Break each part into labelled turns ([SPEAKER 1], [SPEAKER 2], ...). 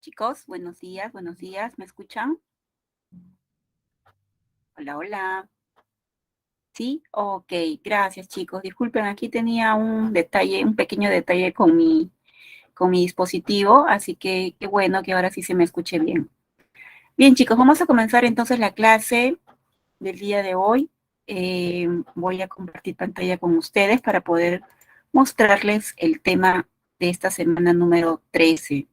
[SPEAKER 1] Chicos, buenos días, ¿me escuchan? Hola, hola. ¿Sí? Ok, gracias chicos. Disculpen, aquí tenía un detalle, un pequeño detalle con mi dispositivo, así que qué bueno que ahora sí se me escuche bien. Bien chicos, vamos a comenzar entonces la clase del día de hoy. Voy a compartir pantalla con ustedes para poder mostrarles el tema de esta semana número 13.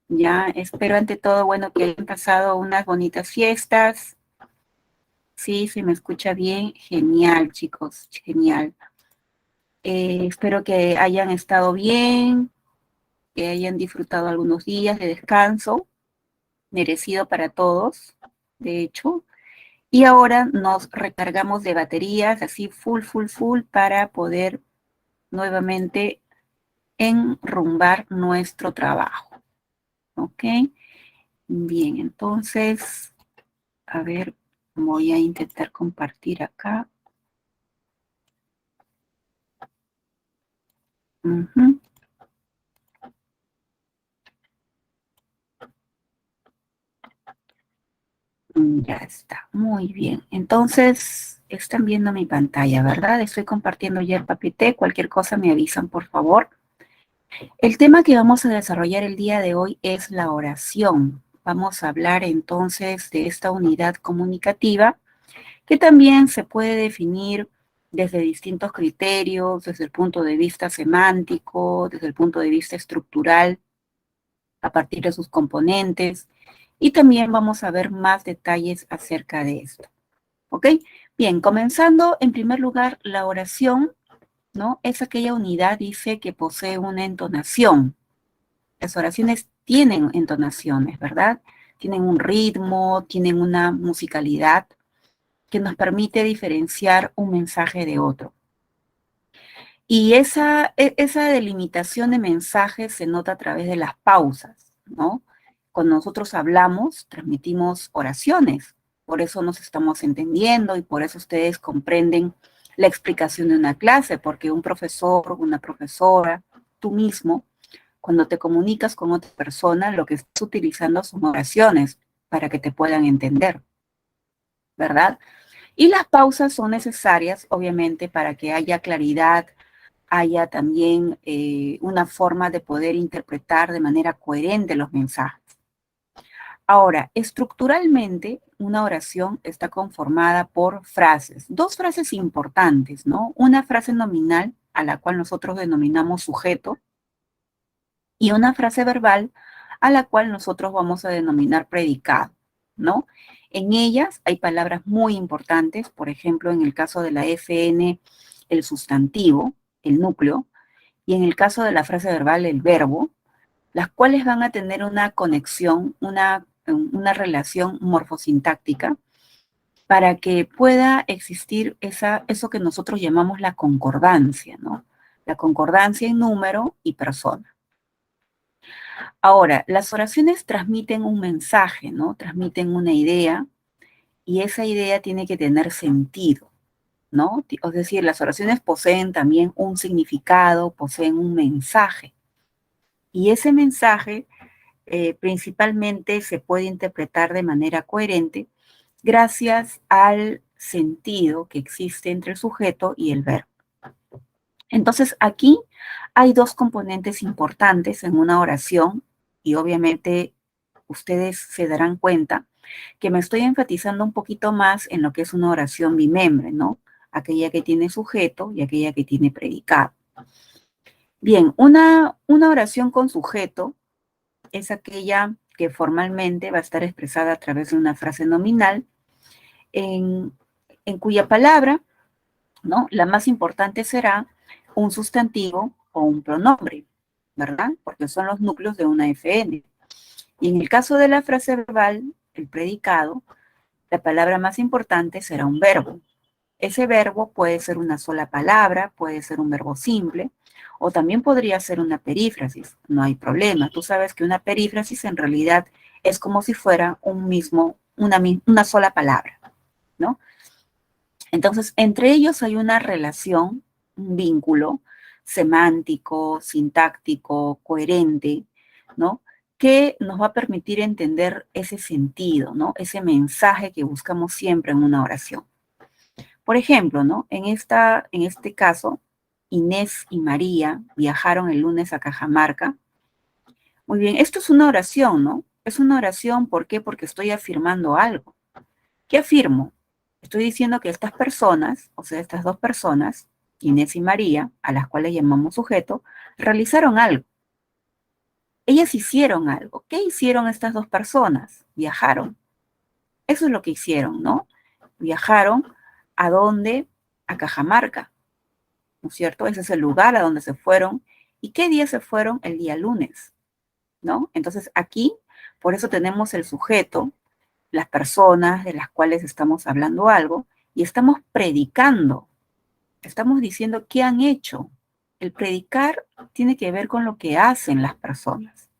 [SPEAKER 1] Ya, espero ante todo, bueno, que hayan pasado unas bonitas fiestas. Sí, se me escucha bien. Genial, chicos, genial. Espero que hayan estado bien, que hayan disfrutado algunos días de descanso, merecido para todos, de hecho. Y ahora nos recargamos de baterías, así full, full, full, para poder nuevamente enrumbar nuestro trabajo. ¿Ok? Bien, entonces, a ver, voy a intentar compartir acá. Ujú. Ya está, muy bien. Entonces, están viendo mi pantalla, ¿verdad? Estoy compartiendo ya el papité. Cualquier cosa me avisan, por favor. El tema que vamos a desarrollar el día de hoy es la oración. Vamos a hablar entonces de esta unidad comunicativa que también se puede definir desde distintos criterios, desde el punto de vista semántico, desde el punto de vista estructural, a partir de sus componentes, y también vamos a ver más detalles acerca de esto. ¿Ok? Bien, comenzando en primer lugar, la oración, ¿no? Es aquella unidad, dice, que posee una entonación. Las oraciones tienen entonaciones, ¿verdad? Tienen un ritmo, tienen una musicalidad que nos permite diferenciar un mensaje de otro. Y esa delimitación de mensajes se nota a través de las pausas, ¿no? Cuando nosotros hablamos, transmitimos oraciones, por eso nos estamos entendiendo y por eso ustedes comprenden la explicación de una clase, porque un profesor, una profesora, tú mismo, cuando te comunicas con otra persona, lo que estás utilizando son oraciones para que te puedan entender, ¿verdad? Y las pausas son necesarias, obviamente, para que haya claridad, haya también una forma de poder interpretar de manera coherente los mensajes. Ahora, estructuralmente, una oración está conformada por frases, dos frases importantes, ¿no? Una frase nominal, a la cual nosotros denominamos sujeto, y una frase verbal, a la cual nosotros vamos a denominar predicado, ¿no? En ellas hay palabras muy importantes, por ejemplo, en el caso de la FN, el sustantivo, el núcleo, y en el caso de la frase verbal, el verbo, las cuales van a tener una conexión, una relación morfosintáctica para que pueda existir eso que nosotros llamamos la concordancia, ¿no? La concordancia en número y persona. Ahora, las oraciones transmiten un mensaje, ¿no? Transmiten una idea y esa idea tiene que tener sentido, ¿no? Es decir, las oraciones poseen también un significado, poseen un mensaje. Y ese mensaje principalmente se puede interpretar de manera coherente gracias al sentido que existe entre el sujeto y el verbo. Entonces, aquí hay dos componentes importantes en una oración y obviamente ustedes se darán cuenta que me estoy enfatizando un poquito más en lo que es una oración bimembre, ¿no? Aquella que tiene sujeto y aquella que tiene predicado. Bien, una oración con sujeto es aquella que formalmente va a estar expresada a través de una frase nominal en, en cuya palabra, ¿no? La más importante será un sustantivo o un pronombre, ¿verdad? Porque son los núcleos de una FN. Y en el caso de la frase verbal, el predicado, la palabra más importante será un verbo. Ese verbo puede ser una sola palabra, puede ser un verbo simple, o también podría ser una perífrasis, no hay problema. Tú sabes que una perífrasis en realidad es como si fuera una sola palabra, ¿no? Entonces, entre ellos hay una relación, un vínculo semántico, sintáctico, coherente, ¿no? que nos va a permitir entender ese sentido, ¿no? Ese mensaje que buscamos siempre en una oración. Por ejemplo, ¿no? En este caso, Inés y María viajaron el lunes a Cajamarca. Muy bien, esto es una oración, ¿no? Es una oración, ¿por qué? Porque estoy afirmando algo. ¿Qué afirmo? Estoy diciendo que estas personas, o sea, estas dos personas, Inés y María, a las cuales llamamos sujeto, realizaron algo. Ellas hicieron algo. ¿Qué hicieron estas dos personas? Viajaron. Eso es lo que hicieron, ¿no? Viajaron a dónde? A Cajamarca, ¿no es cierto? Ese es el lugar a donde se fueron. ¿Y qué día se fueron? El día lunes, ¿no? Entonces aquí, por eso tenemos el sujeto, las personas de las cuales estamos hablando algo, y estamos predicando, estamos diciendo qué han hecho. El predicar tiene que ver con lo que hacen las personas,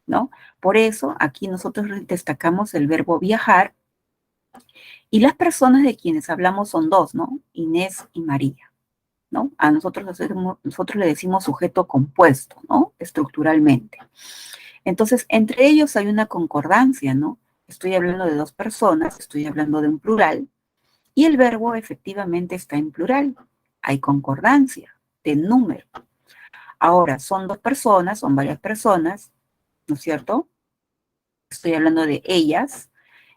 [SPEAKER 1] ¿no? Por eso aquí nosotros destacamos el verbo viajar, y las personas de quienes hablamos son dos, ¿no? Inés y María, ¿no? A nosotros le decimos sujeto compuesto, ¿no? Estructuralmente. Entonces, entre ellos hay una concordancia, ¿no? Estoy hablando de dos personas, estoy hablando de un plural, y el verbo efectivamente está en plural. Hay concordancia de número. Ahora, son dos personas, son varias personas, ¿no es cierto? Estoy hablando de ellas,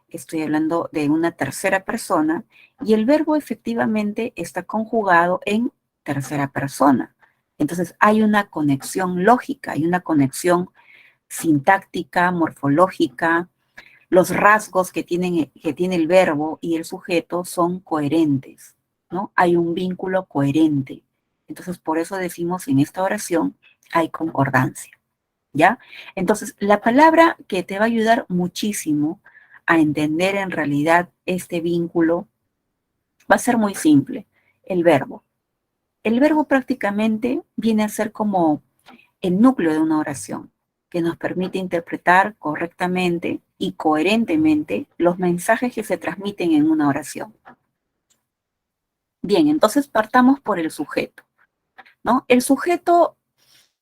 [SPEAKER 1] estoy hablando de una tercera persona, y el verbo efectivamente está conjugado en tercera persona. Entonces, hay una conexión lógica, hay una conexión sintáctica, morfológica. Los rasgos que tiene el verbo y el sujeto son coherentes, ¿no? Hay un vínculo coherente. Entonces, por eso decimos en esta oración, hay concordancia, ¿ya? Entonces, la palabra que te va a ayudar muchísimo a entender en realidad este vínculo va a ser muy simple, el verbo. El verbo prácticamente viene a ser como el núcleo de una oración, que nos permite interpretar correctamente y coherentemente los mensajes que se transmiten en una oración. Bien, entonces partamos por el sujeto, ¿no? El sujeto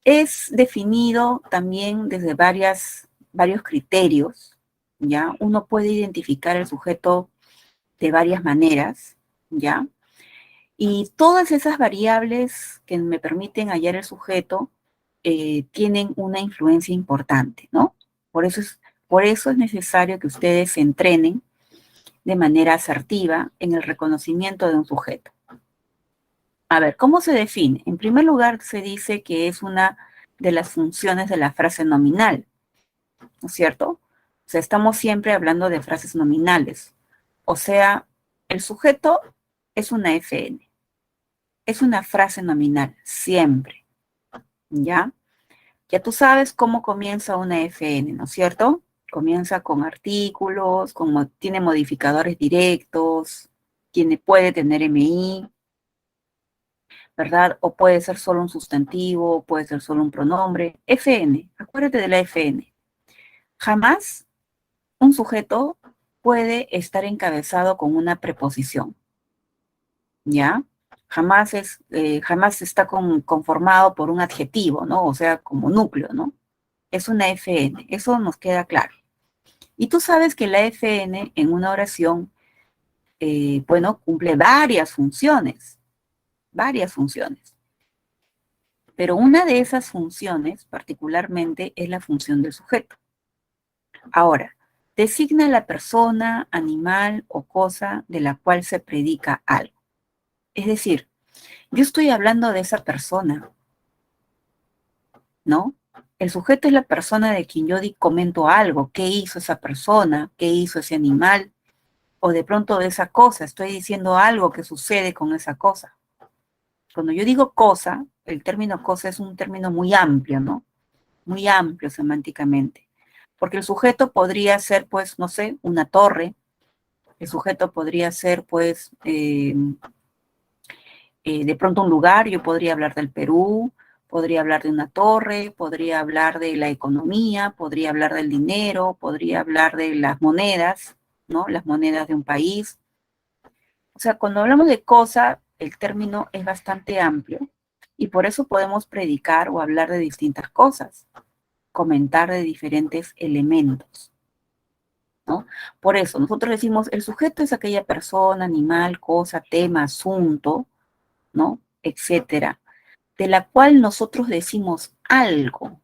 [SPEAKER 1] es definido también desde varios criterios, ¿ya? Uno puede identificar el sujeto de varias maneras, ¿ya? Y todas esas variables que me permiten hallar el sujeto tienen una influencia importante, ¿no? Por eso es necesario que ustedes se entrenen de manera asertiva en el reconocimiento de un sujeto. A ver, ¿cómo se define? En primer lugar, se dice que es una de las funciones de la frase nominal, ¿no es cierto? O sea, estamos siempre hablando de frases nominales. O sea, el sujeto es una FN, es una frase nominal, siempre, ¿ya? Ya tú sabes cómo comienza una FN, ¿no es cierto? Comienza con artículos, tiene modificadores directos, puede tener MI, ¿verdad? O puede ser solo un sustantivo, puede ser solo un pronombre. FN, acuérdate de la FN. Jamás un sujeto puede estar encabezado con una preposición, ¿ya? Jamás está conformado por un adjetivo, ¿no? O sea, como núcleo, ¿no? Es una FN, eso nos queda claro. Y tú sabes que la FN en una oración, bueno, cumple varias funciones. Pero una de esas funciones, particularmente, es la función del sujeto. Ahora, designa la persona, animal o cosa de la cual se predica algo. Es decir, yo estoy hablando de esa persona, ¿no? El sujeto es la persona de quien yo comento algo, qué hizo esa persona, qué hizo ese animal, o de pronto de esa cosa, estoy diciendo algo que sucede con esa cosa. Cuando yo digo cosa, el término cosa es un término muy amplio, ¿no? Muy amplio semánticamente. Porque el sujeto podría ser, pues, no sé, una torre, el sujeto podría ser, pues, de pronto un lugar, yo podría hablar del Perú, podría hablar de una torre, podría hablar de la economía, podría hablar del dinero, podría hablar de las monedas, ¿no? Las monedas de un país. O sea, cuando hablamos de cosa, el término es bastante amplio y por eso podemos predicar o hablar de distintas cosas. comentar de diferentes elementos, ¿no? Por eso, nosotros decimos, el sujeto es aquella persona, animal, cosa, tema, asunto, ¿no? Etcétera, de la cual nosotros decimos algo.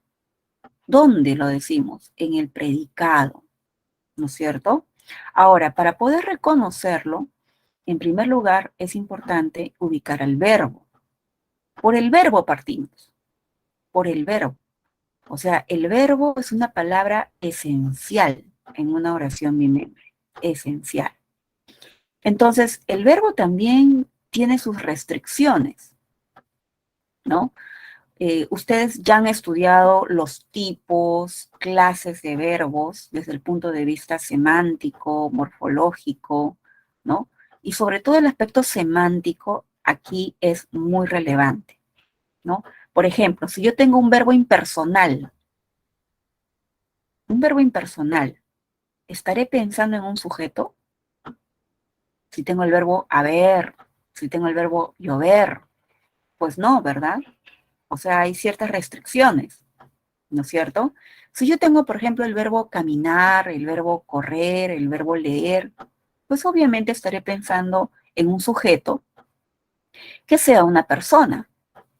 [SPEAKER 1] ¿Dónde lo decimos? En el predicado, ¿no es cierto? Ahora, para poder reconocerlo, en primer lugar, es importante ubicar al verbo. Por el verbo partimos, por el verbo. O sea, el verbo es una palabra esencial en una oración bimétrica, esencial. Entonces, el verbo también tiene sus restricciones, ¿no? Ustedes ya han estudiado los tipos, clases de verbos desde el punto de vista semántico, morfológico, ¿no? Y sobre todo el aspecto semántico aquí es muy relevante, ¿no? Por ejemplo, si yo tengo un verbo impersonal, ¿estaré pensando en un sujeto? Si tengo el verbo haber, si tengo el verbo llover, pues no, ¿verdad? O sea, hay ciertas restricciones, ¿no es cierto? Si yo tengo, por ejemplo, el verbo caminar, el verbo correr, el verbo leer, pues obviamente estaré pensando en un sujeto que sea una persona,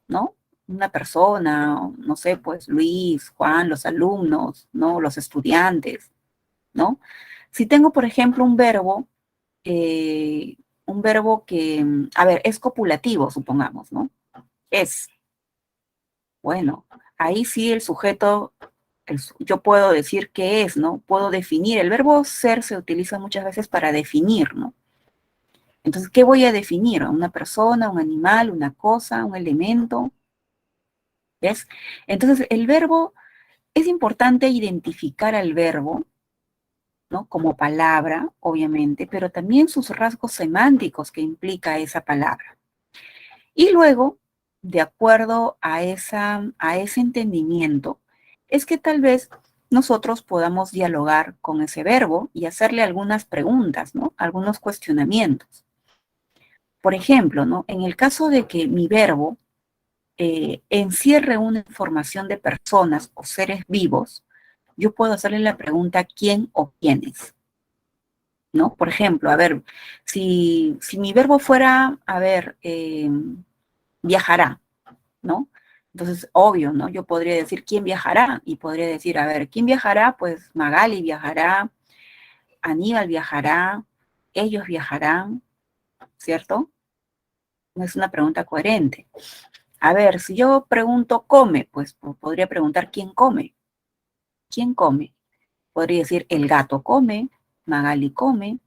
[SPEAKER 1] ¿no? Una persona, no sé, pues Luis, Juan, los alumnos, ¿no? Los estudiantes, ¿no? Si tengo, por ejemplo, eh, un verbo que, a ver, es copulativo, supongamos, ¿no? Es, bueno, ahí sí el sujeto, yo puedo decir qué es, ¿no? Puedo definir. El verbo ser se utiliza muchas veces para definir, ¿no? Entonces, ¿qué voy a definir? ¿Una persona, un animal, una cosa, un elemento? ¿Ves? Entonces, el verbo, es importante identificar al verbo, ¿no? Como palabra, obviamente, pero también sus rasgos semánticos que implica esa palabra. Y luego, de acuerdo a ese entendimiento, es que tal vez nosotros podamos dialogar con ese verbo y hacerle algunas preguntas, ¿no? Algunos cuestionamientos. Por ejemplo, ¿no? En el caso de que mi verbo encierre una información de personas o seres vivos, yo puedo hacerle la pregunta quién o quiénes, ¿no? Por ejemplo, a ver, si mi verbo fuera, a ver, viajará, ¿no? Entonces, obvio, ¿no? Yo podría decir quién viajará y podría decir, a ver, ¿quién viajará? Pues Magali viajará, Aníbal viajará, ellos viajarán, ¿cierto? No es una pregunta coherente. A ver, si yo pregunto come, pues podría preguntar quién come. ¿Quién come? Podría decir el gato come, Magali come.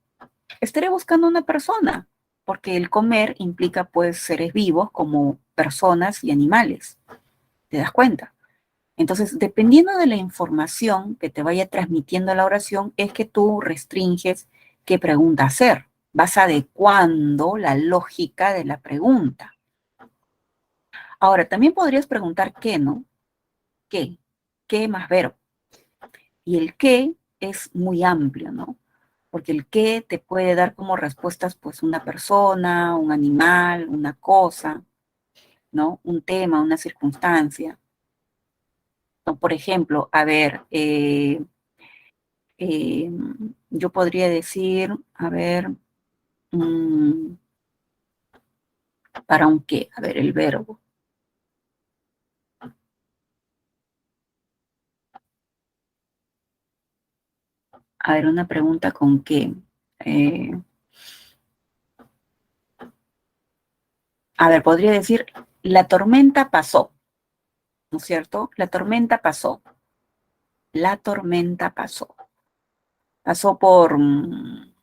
[SPEAKER 1] Estaré buscando una persona, porque el comer implica pues seres vivos como personas y animales. ¿Te das cuenta? Entonces, dependiendo de la información que te vaya transmitiendo la oración, es que tú restringes qué pregunta hacer. Vas adecuando la lógica de la pregunta. Ahora, también podrías preguntar qué, ¿no? ¿Qué? ¿Qué más verbo? Y el qué es muy amplio, ¿no? Porque el qué te puede dar como respuestas, pues, una persona, un animal, una cosa, ¿no? Un tema, una circunstancia. ¿No? Por ejemplo, a ver, eh, yo podría decir, a ver, mm, ¿para un qué? A ver, el verbo. A ver, una pregunta con qué. Eh, a ver, podría decir, la tormenta pasó, ¿no es cierto? La tormenta pasó. La tormenta pasó. Pasó por una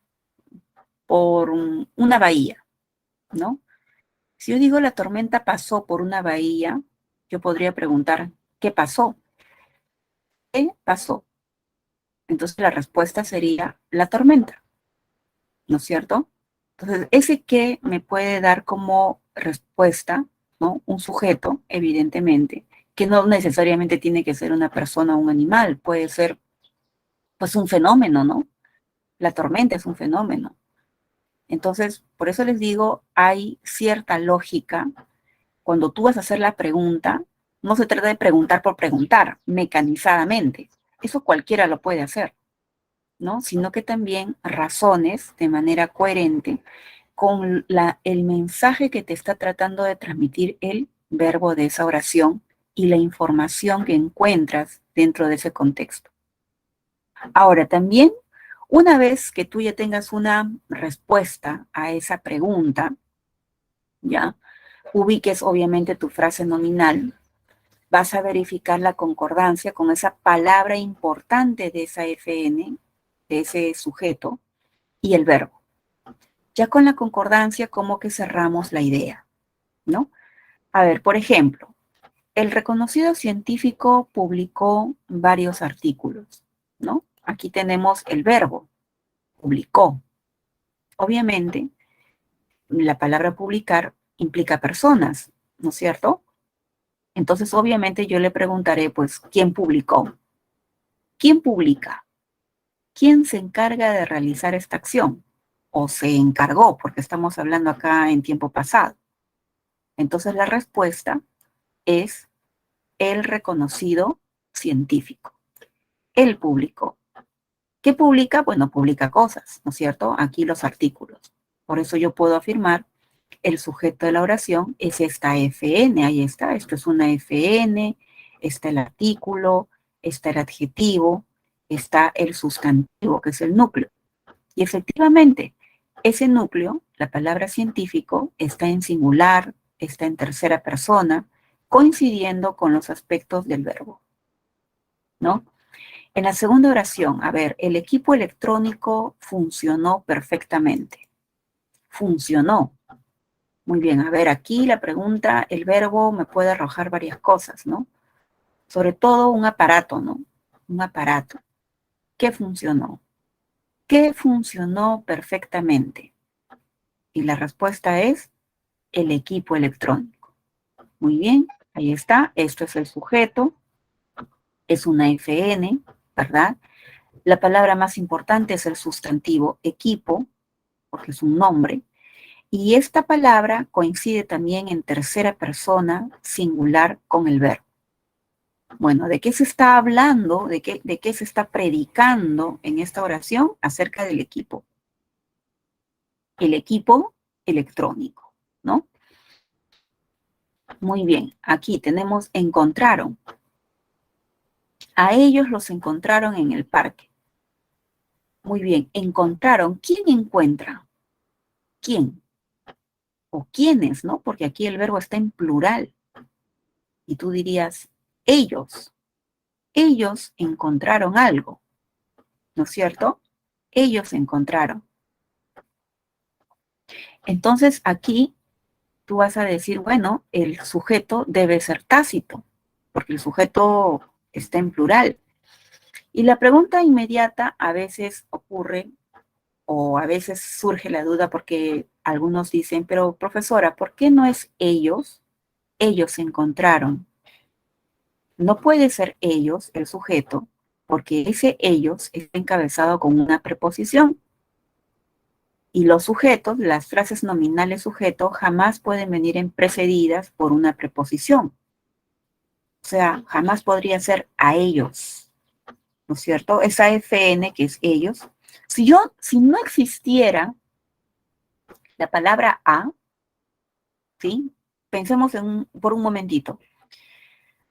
[SPEAKER 1] bahía, ¿no? Si yo digo la tormenta pasó por una bahía, yo podría preguntar, ¿qué pasó? ¿Qué pasó? Entonces la respuesta sería la tormenta, ¿no es cierto? Entonces, ese qué me puede dar como respuesta, ¿no? Un sujeto, evidentemente, que no necesariamente tiene que ser una persona o un animal, puede ser pues un fenómeno, ¿no? La tormenta es un fenómeno. Entonces, por eso les digo, hay cierta lógica cuando tú vas a hacer la pregunta, No se trata de preguntar por preguntar, mecanizadamente. Eso cualquiera lo puede hacer, ¿no? Sino que también razones de manera coherente con el mensaje que te está tratando de transmitir el verbo de esa oración y la información que encuentras dentro de ese contexto. Ahora, también, una vez que tú ya tengas una respuesta a esa pregunta, ya ubiques obviamente tu frase nominal, vas a verificar la concordancia con esa palabra importante de esa FN, de ese sujeto, y el verbo. Ya con la concordancia, como que cerramos la idea, ¿no? A ver, por ejemplo, el reconocido científico publicó varios artículos, ¿no? Aquí tenemos el verbo, publicó. Obviamente, la palabra publicar implica personas, ¿no es cierto? Entonces, obviamente, yo le preguntaré, pues, ¿quién publicó? ¿Quién publica? ¿Quién se encarga de realizar esta acción? O se encargó, porque estamos hablando acá en tiempo pasado. Entonces, la respuesta es el reconocido científico. Él publicó. ¿Qué publica? Bueno, publica cosas, ¿no es cierto? Aquí los artículos. Por eso yo puedo afirmar el sujeto de la oración es esta FN, ahí está, esto es una FN, está el artículo, está el adjetivo, está el sustantivo, que es el núcleo. Y efectivamente, ese núcleo, la palabra científico, está en singular, está en tercera persona, coincidiendo con los aspectos del verbo, ¿no? En la segunda oración, a ver, el equipo electrónico funcionó perfectamente. Funcionó. Muy bien, a ver, aquí la pregunta, el verbo me puede arrojar varias cosas, ¿no? Sobre todo un aparato, ¿no? Un aparato. ¿Qué funcionó? ¿Qué funcionó perfectamente? Y la respuesta es el equipo electrónico. Muy bien, ahí está. Esto es el sujeto. Es una FN, ¿verdad? La palabra más importante es el sustantivo equipo, porque es un nombre. Y esta palabra coincide también en tercera persona singular con el verbo. Bueno, ¿de qué se está hablando? ¿De qué se está predicando en esta oración? Acerca del equipo. El equipo electrónico, ¿no? Muy bien, aquí tenemos encontraron. A ellos los encontraron en el parque. Muy bien, encontraron. ¿Quién encuentra? ¿Quién? O quiénes, ¿no? Porque aquí el verbo está en plural. Y tú dirías, ellos. Ellos encontraron algo, ¿no es cierto? Ellos encontraron. Entonces aquí tú vas a decir, bueno, el sujeto debe ser tácito, porque el sujeto está en plural. Y la pregunta inmediata a veces ocurre o a veces surge la duda porque algunos dicen, pero profesora, ¿por qué no es ellos? Ellos se encontraron. No puede ser ellos, el sujeto, porque ese ellos está encabezado con una preposición. Y los sujetos, las frases nominales sujeto, jamás pueden venir precedidas por una preposición. O sea, jamás podría ser a ellos, ¿no es cierto? Esa FN que es ellos. Si no existiera la palabra a, ¿sí? Pensemos por un momentito.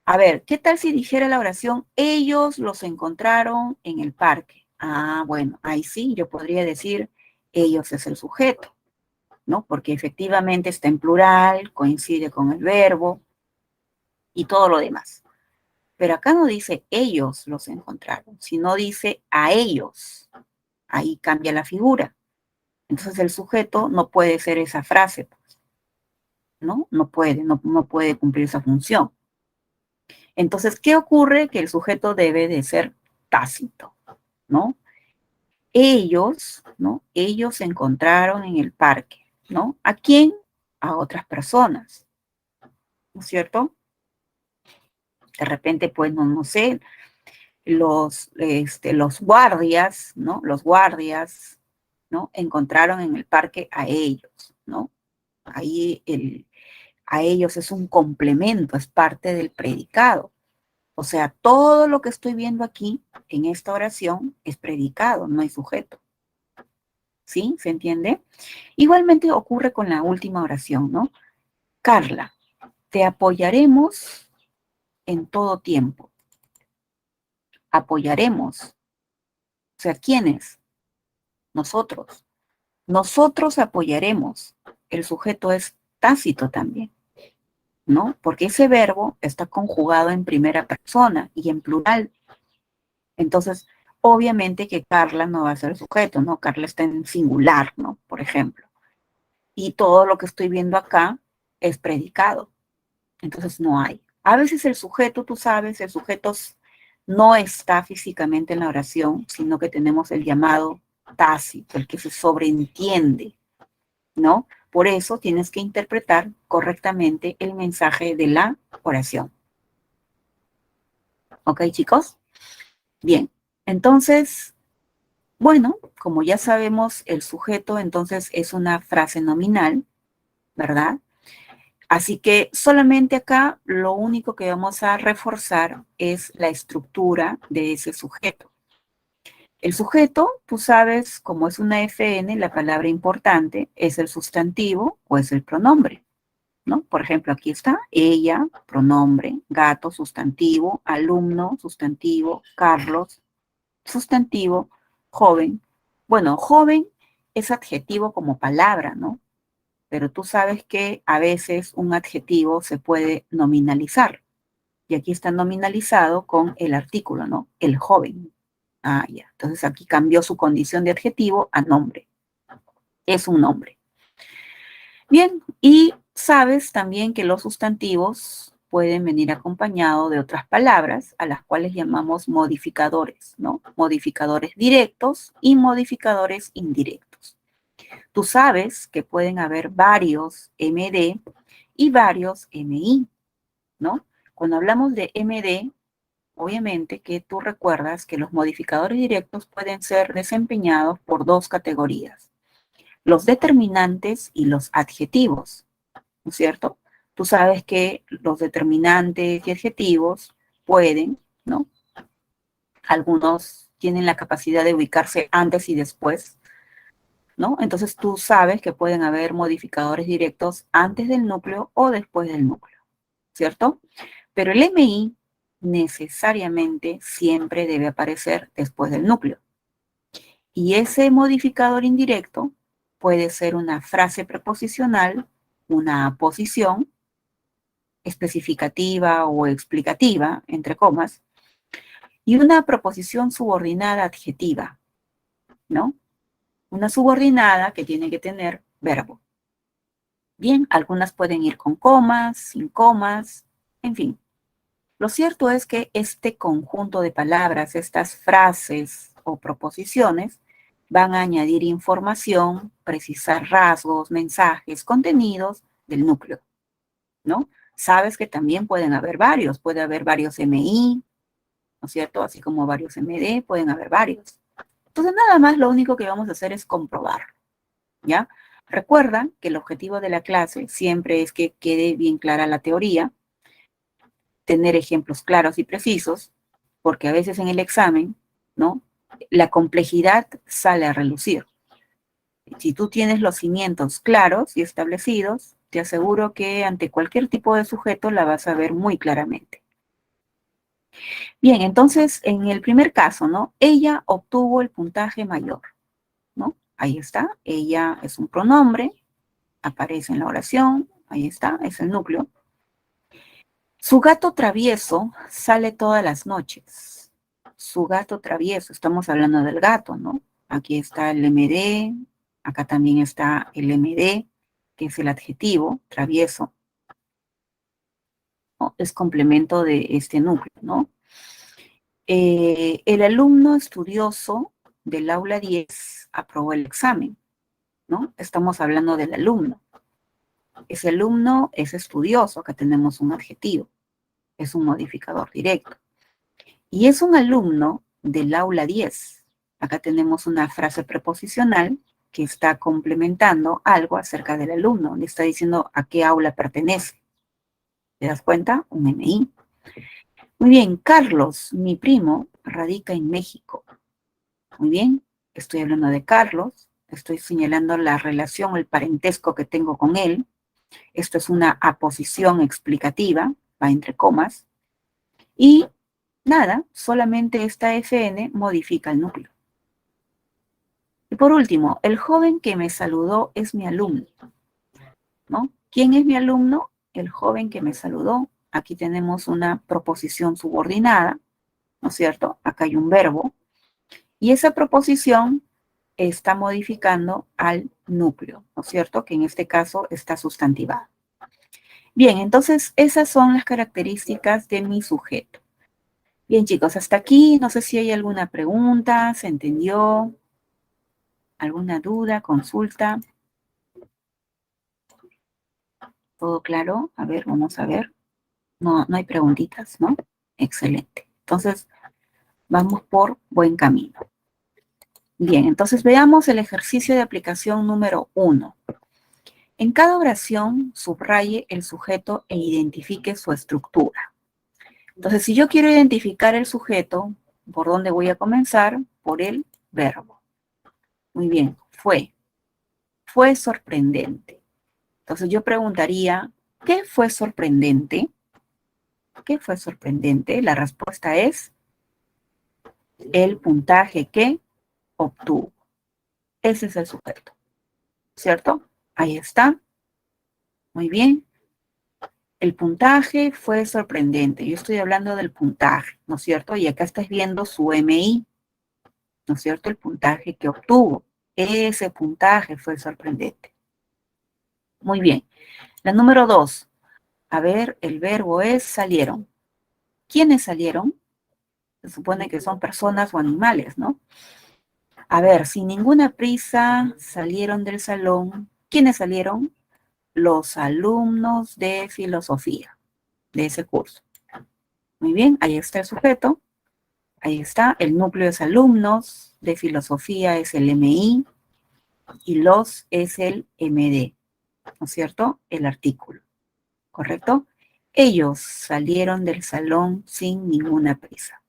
[SPEAKER 1] A ver, ¿qué tal si dijera la oración, ellos los encontraron en el parque? Ah, bueno, ahí sí, yo podría decir, ellos es el sujeto, ¿no? Porque efectivamente está en plural, coincide con el verbo y todo lo demás. Pero acá no dice ellos los encontraron, sino dice a ellos. Ahí cambia la figura. Entonces el sujeto no puede ser esa frase, pues, ¿no? No puede cumplir esa función. Entonces, ¿qué ocurre? Que el sujeto debe de ser tácito, ¿no? Ellos, ¿no? Ellos se encontraron en el parque, ¿no? ¿A quién? A otras personas, ¿no es cierto? De repente, pues, no sé, los guardias, ¿no? Los guardias, ¿no? Encontraron en el parque a ellos, ¿no? Ahí a ellos es un complemento, es parte del predicado. O sea, todo lo que estoy viendo aquí en esta oración es predicado, no es sujeto. ¿Sí? ¿Se entiende? Igualmente ocurre con la última oración, ¿no? Carla, te apoyaremos en todo tiempo. Apoyaremos. O sea, ¿quiénes? Nosotros. Nosotros apoyaremos. El sujeto es tácito también, ¿no? Porque ese verbo está conjugado en primera persona y en plural. Entonces, obviamente que Carla no va a ser sujeto, ¿no? Carla está en singular, ¿no? Por ejemplo. Y todo lo que estoy viendo acá es predicado. Entonces no hay. A veces el sujeto, tú sabes, el sujeto no está físicamente en la oración, sino que tenemos el llamado tácito, el que se sobreentiende, ¿no? Por eso tienes que interpretar correctamente el mensaje de la oración. ¿Ok, chicos? Bien, entonces, bueno, como ya sabemos, el sujeto entonces es una frase nominal, ¿verdad? Así que solamente acá lo único que vamos a reforzar es la estructura de ese sujeto. El sujeto, tú sabes, como es una FN, la palabra importante es el sustantivo o es el pronombre, ¿no? Por ejemplo, aquí está ella, pronombre, gato, sustantivo, alumno, sustantivo, Carlos, sustantivo, joven. Bueno, joven es adjetivo como palabra, ¿no? Pero tú sabes que a veces un adjetivo se puede nominalizar. Y aquí está nominalizado con el artículo, ¿no? El joven. Ah, ya. Entonces aquí cambió su condición de adjetivo a nombre. Es un nombre. Bien, y sabes también que los sustantivos pueden venir acompañados de otras palabras a las cuales llamamos modificadores, ¿no? Modificadores directos y modificadores indirectos. Tú sabes que pueden haber varios MD y varios MI, ¿no? Cuando hablamos de MD, obviamente que tú recuerdas que los modificadores directos pueden ser desempeñados por dos categorías, los determinantes y los adjetivos, ¿no es cierto? Tú sabes que los determinantes y adjetivos pueden, ¿no? Algunos tienen la capacidad de ubicarse antes y después, ¿no? Entonces tú sabes que pueden haber modificadores directos antes del núcleo o después del núcleo, ¿cierto? Pero el MI necesariamente siempre debe aparecer después del núcleo. Y ese modificador indirecto puede ser una frase preposicional, una aposición especificativa o explicativa, entre comas, y una proposición subordinada adjetiva, ¿no? Una subordinada que tiene que tener verbo. Bien, algunas pueden ir con comas, sin comas, en fin. Lo cierto es que este conjunto de palabras, estas frases o proposiciones, van a añadir información, precisar rasgos, mensajes, contenidos del núcleo, ¿no? Sabes que también pueden haber varios, puede haber varios MI, ¿no es cierto? Así como varios MD, pueden haber varios. Entonces, nada más lo único que vamos a hacer es comprobar, ¿ya? Recuerda que el objetivo de la clase siempre es que quede bien clara la teoría, tener ejemplos claros y precisos, porque a veces en el examen, ¿no? La complejidad sale a relucir. Si tú tienes los cimientos claros y establecidos, te aseguro que ante cualquier tipo de sujeto la vas a ver muy claramente. Bien, entonces, en el primer caso, ¿no? Ella obtuvo el puntaje mayor, ¿no? Ahí está, ella es un pronombre, aparece en la oración, ahí está, es el núcleo. Su gato travieso sale todas las noches. Su gato travieso, estamos hablando del gato, ¿no? Aquí está el MD, acá también está el MD, que es el adjetivo, travieso, ¿no? Es complemento de este núcleo, ¿no? El alumno estudioso del aula 10 aprobó el examen, ¿no? Estamos hablando del alumno. Ese alumno es estudioso, acá tenemos un adjetivo, es un modificador directo. Y es un alumno del aula 10. Acá tenemos una frase preposicional que está complementando algo acerca del alumno, le está diciendo a qué aula pertenece. ¿Te das cuenta? Un MI. Muy bien, Carlos, mi primo, radica en México. Muy bien, estoy hablando de Carlos, estoy señalando la relación, el parentesco que tengo con él. Esto es una aposición explicativa, va entre comas. Y nada, solamente esta FN modifica el núcleo. Y por último, el joven que me saludó es mi alumno, ¿no? ¿Quién es mi alumno? El joven que me saludó. Aquí tenemos una proposición subordinada, ¿no es cierto? Acá hay un verbo. Y esa proposición está modificando al núcleo, ¿no es cierto? Que en este caso está sustantivado. Bien, entonces esas son las características de mi sujeto. Bien, chicos, hasta aquí, no sé si hay alguna pregunta, ¿se entendió? ¿Alguna duda, consulta? ¿Todo claro? A ver, vamos a ver. No, no hay preguntitas, ¿no? Excelente. Entonces, vamos por buen camino. Bien, entonces veamos el ejercicio de aplicación número 1. En cada oración, subraye el sujeto e identifique su estructura. Entonces, si yo quiero identificar el sujeto, ¿por dónde voy a comenzar? Por el verbo. Muy bien, fue. Fue sorprendente. Entonces yo preguntaría, ¿qué fue sorprendente? ¿Qué fue sorprendente? La respuesta es el puntaje que obtuvo. Ese es el sujeto, ¿cierto? Ahí está. Muy bien. El puntaje fue sorprendente. Yo estoy hablando del puntaje, ¿no es cierto? Y acá estás viendo su MI, ¿no es cierto? El puntaje que obtuvo. Ese puntaje fue sorprendente. Muy bien. La número 2. A ver, el verbo es salieron. ¿Quiénes salieron? Se supone que son personas o animales, ¿no? A ver, sin ninguna prisa salieron del salón. ¿Quiénes salieron? Los alumnos de filosofía de ese curso. Muy bien, ahí está el sujeto. Ahí está, el núcleo es alumnos, de filosofía es el MI y los es el MD, ¿no es cierto? El artículo, ¿correcto? Ellos salieron del salón sin ninguna prisa.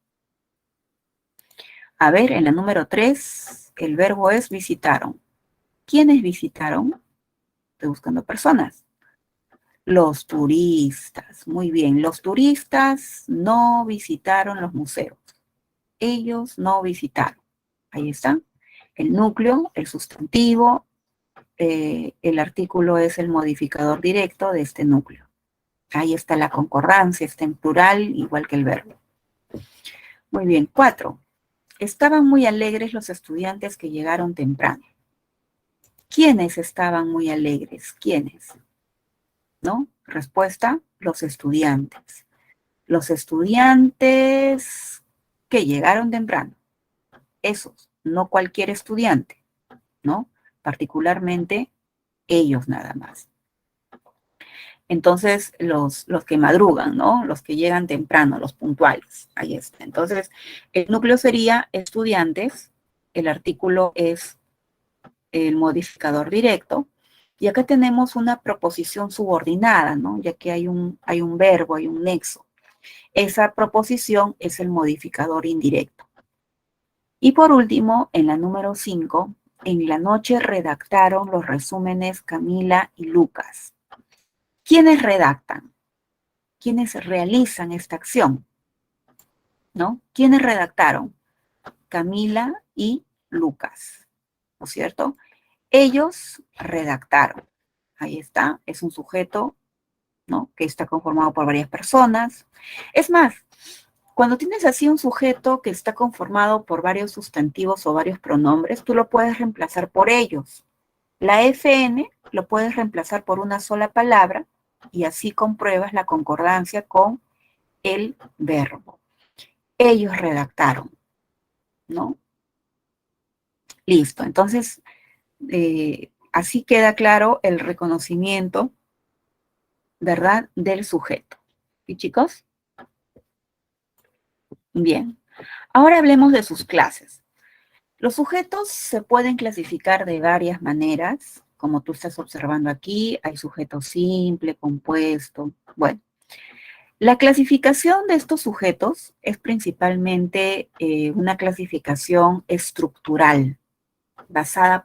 [SPEAKER 1] A ver, en la número 3, el verbo es visitaron. ¿Quiénes visitaron? Estoy buscando personas. Los turistas. Muy bien, los turistas no visitaron los museos. Ellos no visitaron. Ahí está. El núcleo, el sustantivo, el artículo es el modificador directo de este núcleo. Ahí está la concordancia, está en plural, igual que el verbo. Muy bien, 4. Estaban muy alegres los estudiantes que llegaron temprano. ¿Quiénes estaban muy alegres? ¿Quiénes? ¿No? Respuesta, los estudiantes. Los estudiantes que llegaron temprano. Esos, no cualquier estudiante, ¿no? Particularmente ellos nada más. Entonces, los que madrugan, ¿no? Los que llegan temprano, los puntuales. Ahí está. Entonces, el núcleo sería estudiantes, el artículo es el modificador directo, y acá tenemos una proposición subordinada, ¿no? Ya que hay un verbo, hay un nexo. Esa proposición es el modificador indirecto. Y por último, en la número 5, en la noche redactaron los resúmenes Camila y Lucas. ¿Quiénes redactan? ¿Quiénes realizan esta acción? ¿No? ¿Quiénes redactaron? Camila y Lucas, ¿no es cierto? Ellos redactaron. Ahí está, es un sujeto, ¿no? Que está conformado por varias personas. Es más, cuando tienes así un sujeto que está conformado por varios sustantivos o varios pronombres, tú lo puedes reemplazar por ellos. La FN lo puedes reemplazar por una sola palabra y así compruebas la concordancia con el verbo. Ellos redactaron, ¿no? Listo, entonces así queda claro el reconocimiento, ¿verdad?, del sujeto. ¿Y chicos? Bien, ahora hablemos de sus clases. Los sujetos se pueden clasificar de varias maneras, como tú estás observando aquí, hay sujeto simple, compuesto, bueno. La clasificación de estos sujetos es principalmente una clasificación estructural, basada,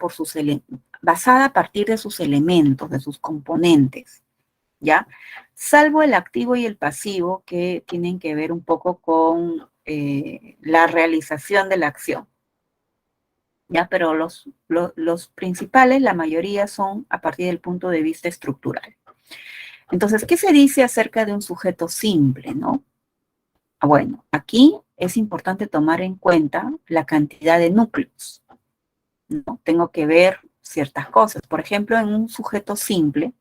[SPEAKER 1] basada a partir de sus elementos, de sus componentes, ¿ya? Salvo el activo y el pasivo, que tienen que ver un poco con la realización de la acción, ¿ya? Pero los principales, la mayoría son a partir del punto de vista estructural. Entonces, ¿qué se dice acerca de un sujeto simple, no? Bueno, aquí es importante tomar en cuenta la cantidad de núcleos, ¿no? Tengo que ver ciertas cosas. Por ejemplo, en un sujeto simple,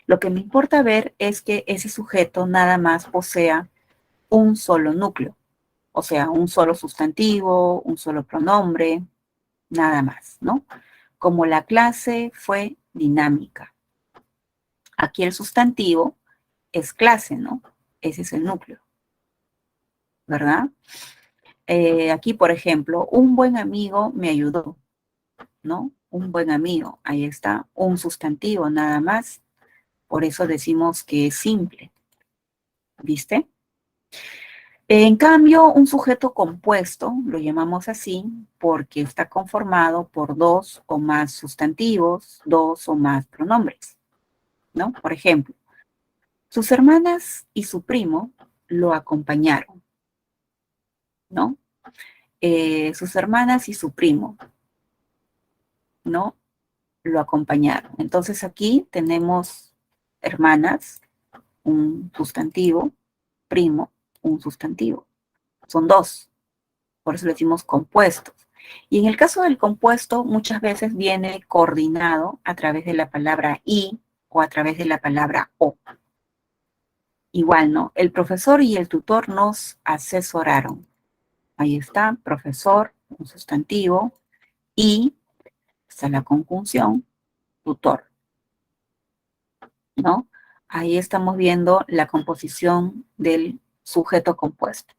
[SPEAKER 1] lo que me importa ver es que ese sujeto nada más posea un solo núcleo, o sea, un solo sustantivo, un solo pronombre, nada más, ¿no? Como la clase fue dinámica. Aquí el sustantivo es clase, ¿no? Ese es el núcleo, ¿verdad? Aquí, por ejemplo, un buen amigo me ayudó, ¿no? Un buen amigo, ahí está, un sustantivo nada más. Por eso decimos que es simple, ¿viste? En cambio, un sujeto compuesto, lo llamamos así, porque está conformado por dos o más sustantivos, dos o más pronombres, ¿no? Por ejemplo, sus hermanas y su primo lo acompañaron, ¿no? Sus hermanas y su primo, ¿no? Lo acompañaron. Entonces aquí tenemos hermanas, un sustantivo, primo, un sustantivo. Son dos, por eso le decimos compuestos. Y en el caso del compuesto, muchas veces viene coordinado a través de la palabra y o a través de la palabra o. Igual, ¿no? El profesor y el tutor nos asesoraron. Ahí está, profesor, un sustantivo, y está la conjunción, tutor, ¿no? Ahí estamos viendo la composición del sujeto compuesto.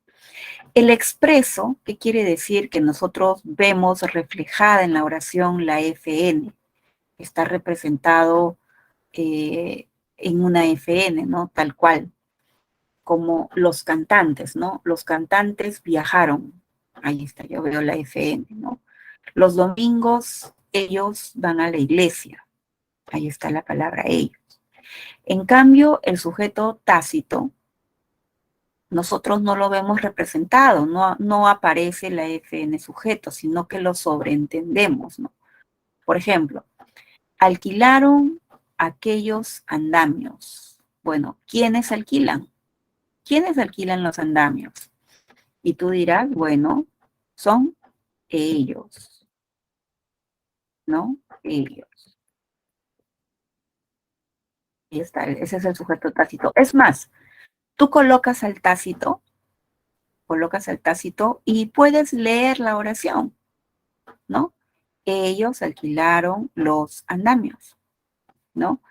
[SPEAKER 1] El expreso, ¿qué quiere decir? Que nosotros vemos reflejada en la oración la FN, está representado en una FN, ¿no? Tal cual, como los cantantes, ¿no? Los cantantes viajaron, ahí está, yo veo la FN, ¿no? Los domingos ellos van a la iglesia, ahí está la palabra ellos. En cambio, el sujeto tácito, nosotros no lo vemos representado, no aparece la FN sujeto, sino que lo sobreentendemos, ¿no? Por ejemplo, alquilaron aquellos andamios. Bueno, ¿quiénes alquilan? ¿Quiénes alquilan los andamios? Y tú dirás, bueno, son ellos, ¿no? Ellos. Ahí está, ese es el sujeto tácito. Es más, tú colocas al tácito y puedes leer la oración, ¿no? Ellos alquilaron los andamios, ¿no?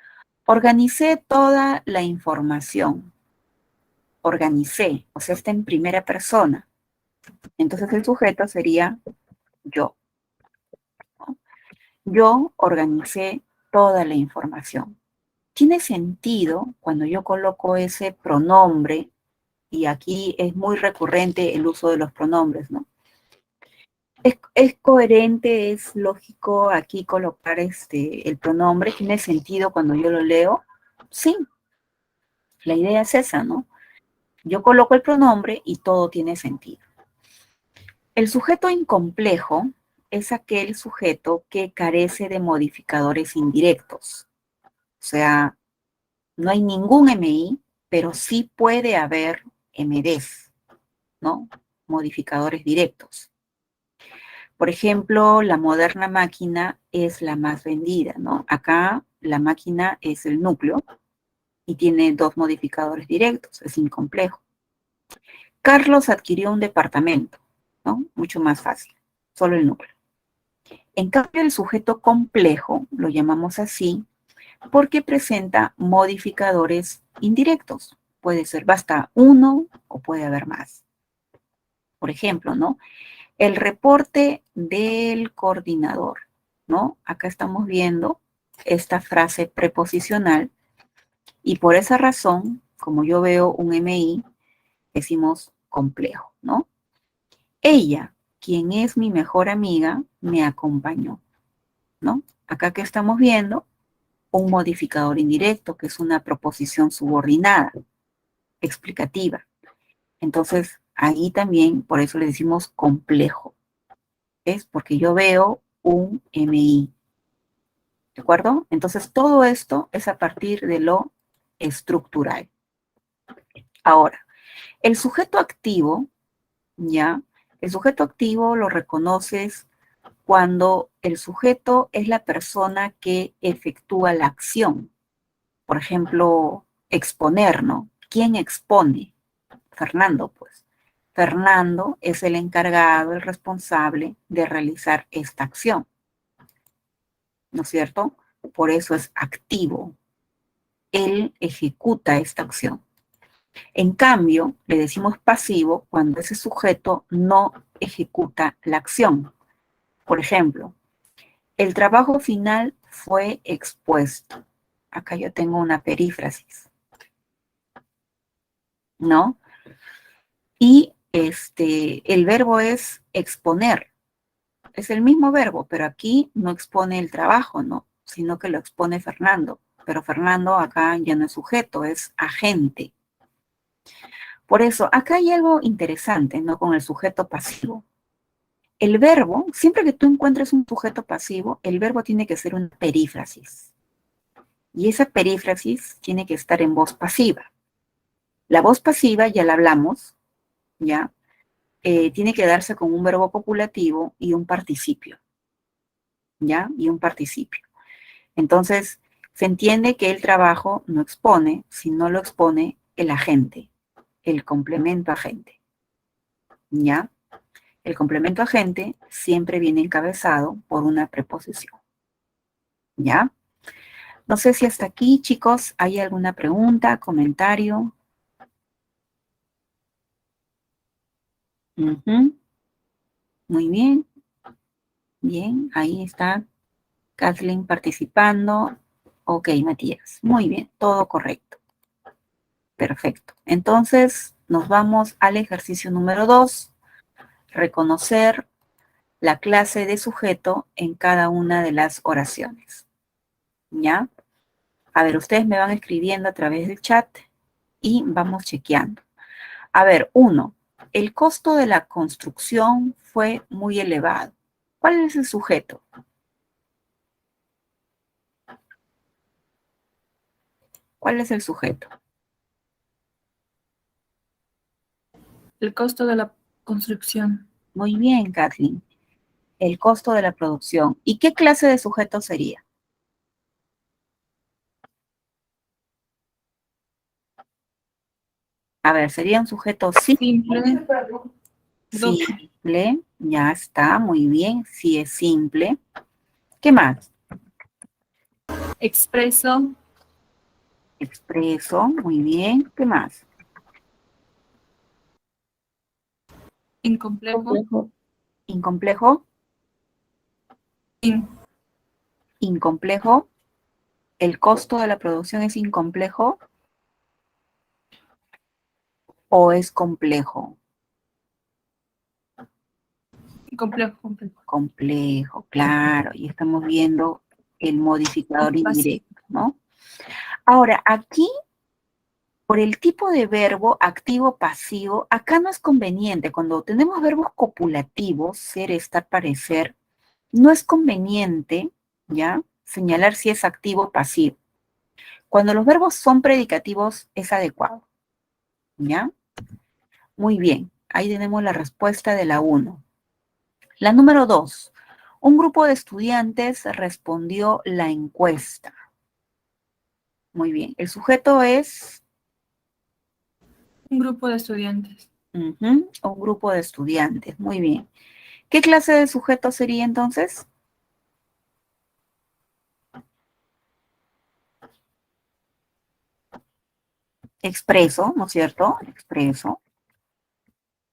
[SPEAKER 1] Organicé toda la información. Organicé, o sea, está en primera persona. Entonces el sujeto sería yo, ¿no? Yo organicé toda la información. Tiene sentido cuando yo coloco ese pronombre, y aquí es muy recurrente el uso de los pronombres, ¿no? Es coherente, es lógico aquí colocar el pronombre, tiene sentido cuando yo lo leo. Sí, la idea es esa, ¿no? Yo coloco el pronombre y todo tiene sentido. El sujeto incomplejo es aquel sujeto que carece de modificadores indirectos. O sea, no hay ningún MI, pero sí puede haber MDs, ¿no? Modificadores directos. Por ejemplo, la moderna máquina es la más vendida, ¿no? Acá la máquina es el núcleo y tiene dos modificadores directos, es incomplejo. Carlos adquirió un departamento, ¿no? Mucho más fácil, solo el núcleo. En cambio, el sujeto complejo, lo llamamos así, porque presenta modificadores indirectos. Puede ser, basta uno o puede haber más. Por ejemplo, ¿no? El reporte del coordinador, ¿no? Acá estamos viendo esta frase preposicional y por esa razón como yo veo un MI, decimos complejo, ¿no? Ella, quien es mi mejor amiga, me acompañó, ¿no? Acá que estamos viendo un modificador indirecto, que es una proposición subordinada, explicativa. Entonces, ahí también, por eso le decimos complejo. Es porque yo veo un MI. ¿De acuerdo? Entonces, todo esto es a partir de lo estructural. Ahora, el sujeto activo, ¿ya? El sujeto activo lo reconoces cuando el sujeto es la persona que efectúa la acción. Por ejemplo, exponer, ¿no? ¿Quién expone? Fernando, pues. Fernando es el encargado, el responsable de realizar esta acción, ¿no es cierto? Por eso es activo. Él ejecuta esta acción. En cambio, le decimos pasivo cuando ese sujeto no ejecuta la acción. Por ejemplo, el trabajo final fue expuesto. Acá yo tengo una perífrasis, ¿no? Y el verbo es exponer. Es el mismo verbo, pero aquí no expone el trabajo, ¿no? Sino que lo expone Fernando. Pero Fernando acá ya no es sujeto, es agente. Por eso, acá hay algo interesante, ¿no? Con el sujeto pasivo. El verbo, siempre que tú encuentres un sujeto pasivo, el verbo tiene que ser una perífrasis. Y esa perífrasis tiene que estar en voz pasiva. La voz pasiva, ya la hablamos, ¿ya? Tiene que darse con un verbo copulativo y un participio, ¿ya? Y un participio. Entonces, se entiende que el trabajo no expone, sino lo expone el agente, el complemento agente, ¿ya? El complemento agente siempre viene encabezado por una preposición, ¿ya? No sé si hasta aquí, chicos, hay alguna pregunta, comentario. Ujú. Muy bien, bien, ahí está Kathleen participando. Ok, Matías, muy bien, todo correcto. Perfecto. Entonces, nos vamos al ejercicio número 2, reconocer la clase de sujeto en cada una de las oraciones. ¿Ya? A ver, ustedes me van escribiendo a través del chat y vamos chequeando. A ver, 1. El costo de la construcción fue muy elevado. ¿Cuál es el sujeto? ¿Cuál es el sujeto?
[SPEAKER 2] El costo de la construcción.
[SPEAKER 1] Muy bien, Kathleen. El costo de la producción. ¿Y qué clase de sujeto sería? A ver, sería un sujeto
[SPEAKER 2] Simple. Dos.
[SPEAKER 1] simple. Ya está, muy bien. Sí es simple. ¿Qué más?
[SPEAKER 2] Expreso.
[SPEAKER 1] Expreso, muy bien. ¿Qué más?
[SPEAKER 2] Incomplejo.
[SPEAKER 1] Incomplejo,
[SPEAKER 2] In.
[SPEAKER 1] incomplejo. El costo de la producción es incomplejo o es complejo.
[SPEAKER 2] Complejo, complejo.
[SPEAKER 1] Complejo, claro. Y estamos viendo el modificador
[SPEAKER 2] Pasivo.
[SPEAKER 1] indirecto, ¿no? Ahora, aquí, por el tipo de verbo activo, pasivo, acá no es conveniente. Cuando tenemos verbos copulativos, ser, estar, parecer, no es conveniente, ¿ya? Señalar si es activo o pasivo. Cuando los verbos son predicativos, es adecuado, ¿ya? Muy bien, ahí tenemos la respuesta de la 1. La número 2. Un grupo de estudiantes respondió la encuesta. Muy bien, el sujeto es
[SPEAKER 2] Un grupo de estudiantes.
[SPEAKER 1] un grupo de estudiantes. Muy bien. ¿Qué clase de sujeto sería entonces? Expreso, ¿no es cierto? Expreso.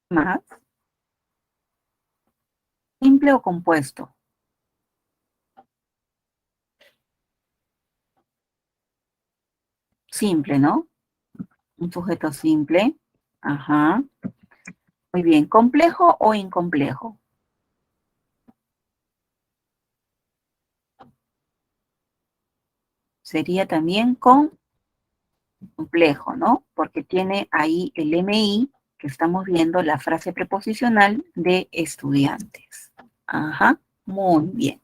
[SPEAKER 1] Más. Simple o compuesto. Simple, ¿no? Un sujeto simple. Ajá. Muy bien. ¿Complejo o incomplejo? Sería también con complejo, ¿no? Porque tiene ahí el MI, que estamos viendo la frase preposicional de estudiantes. Ajá. Muy bien.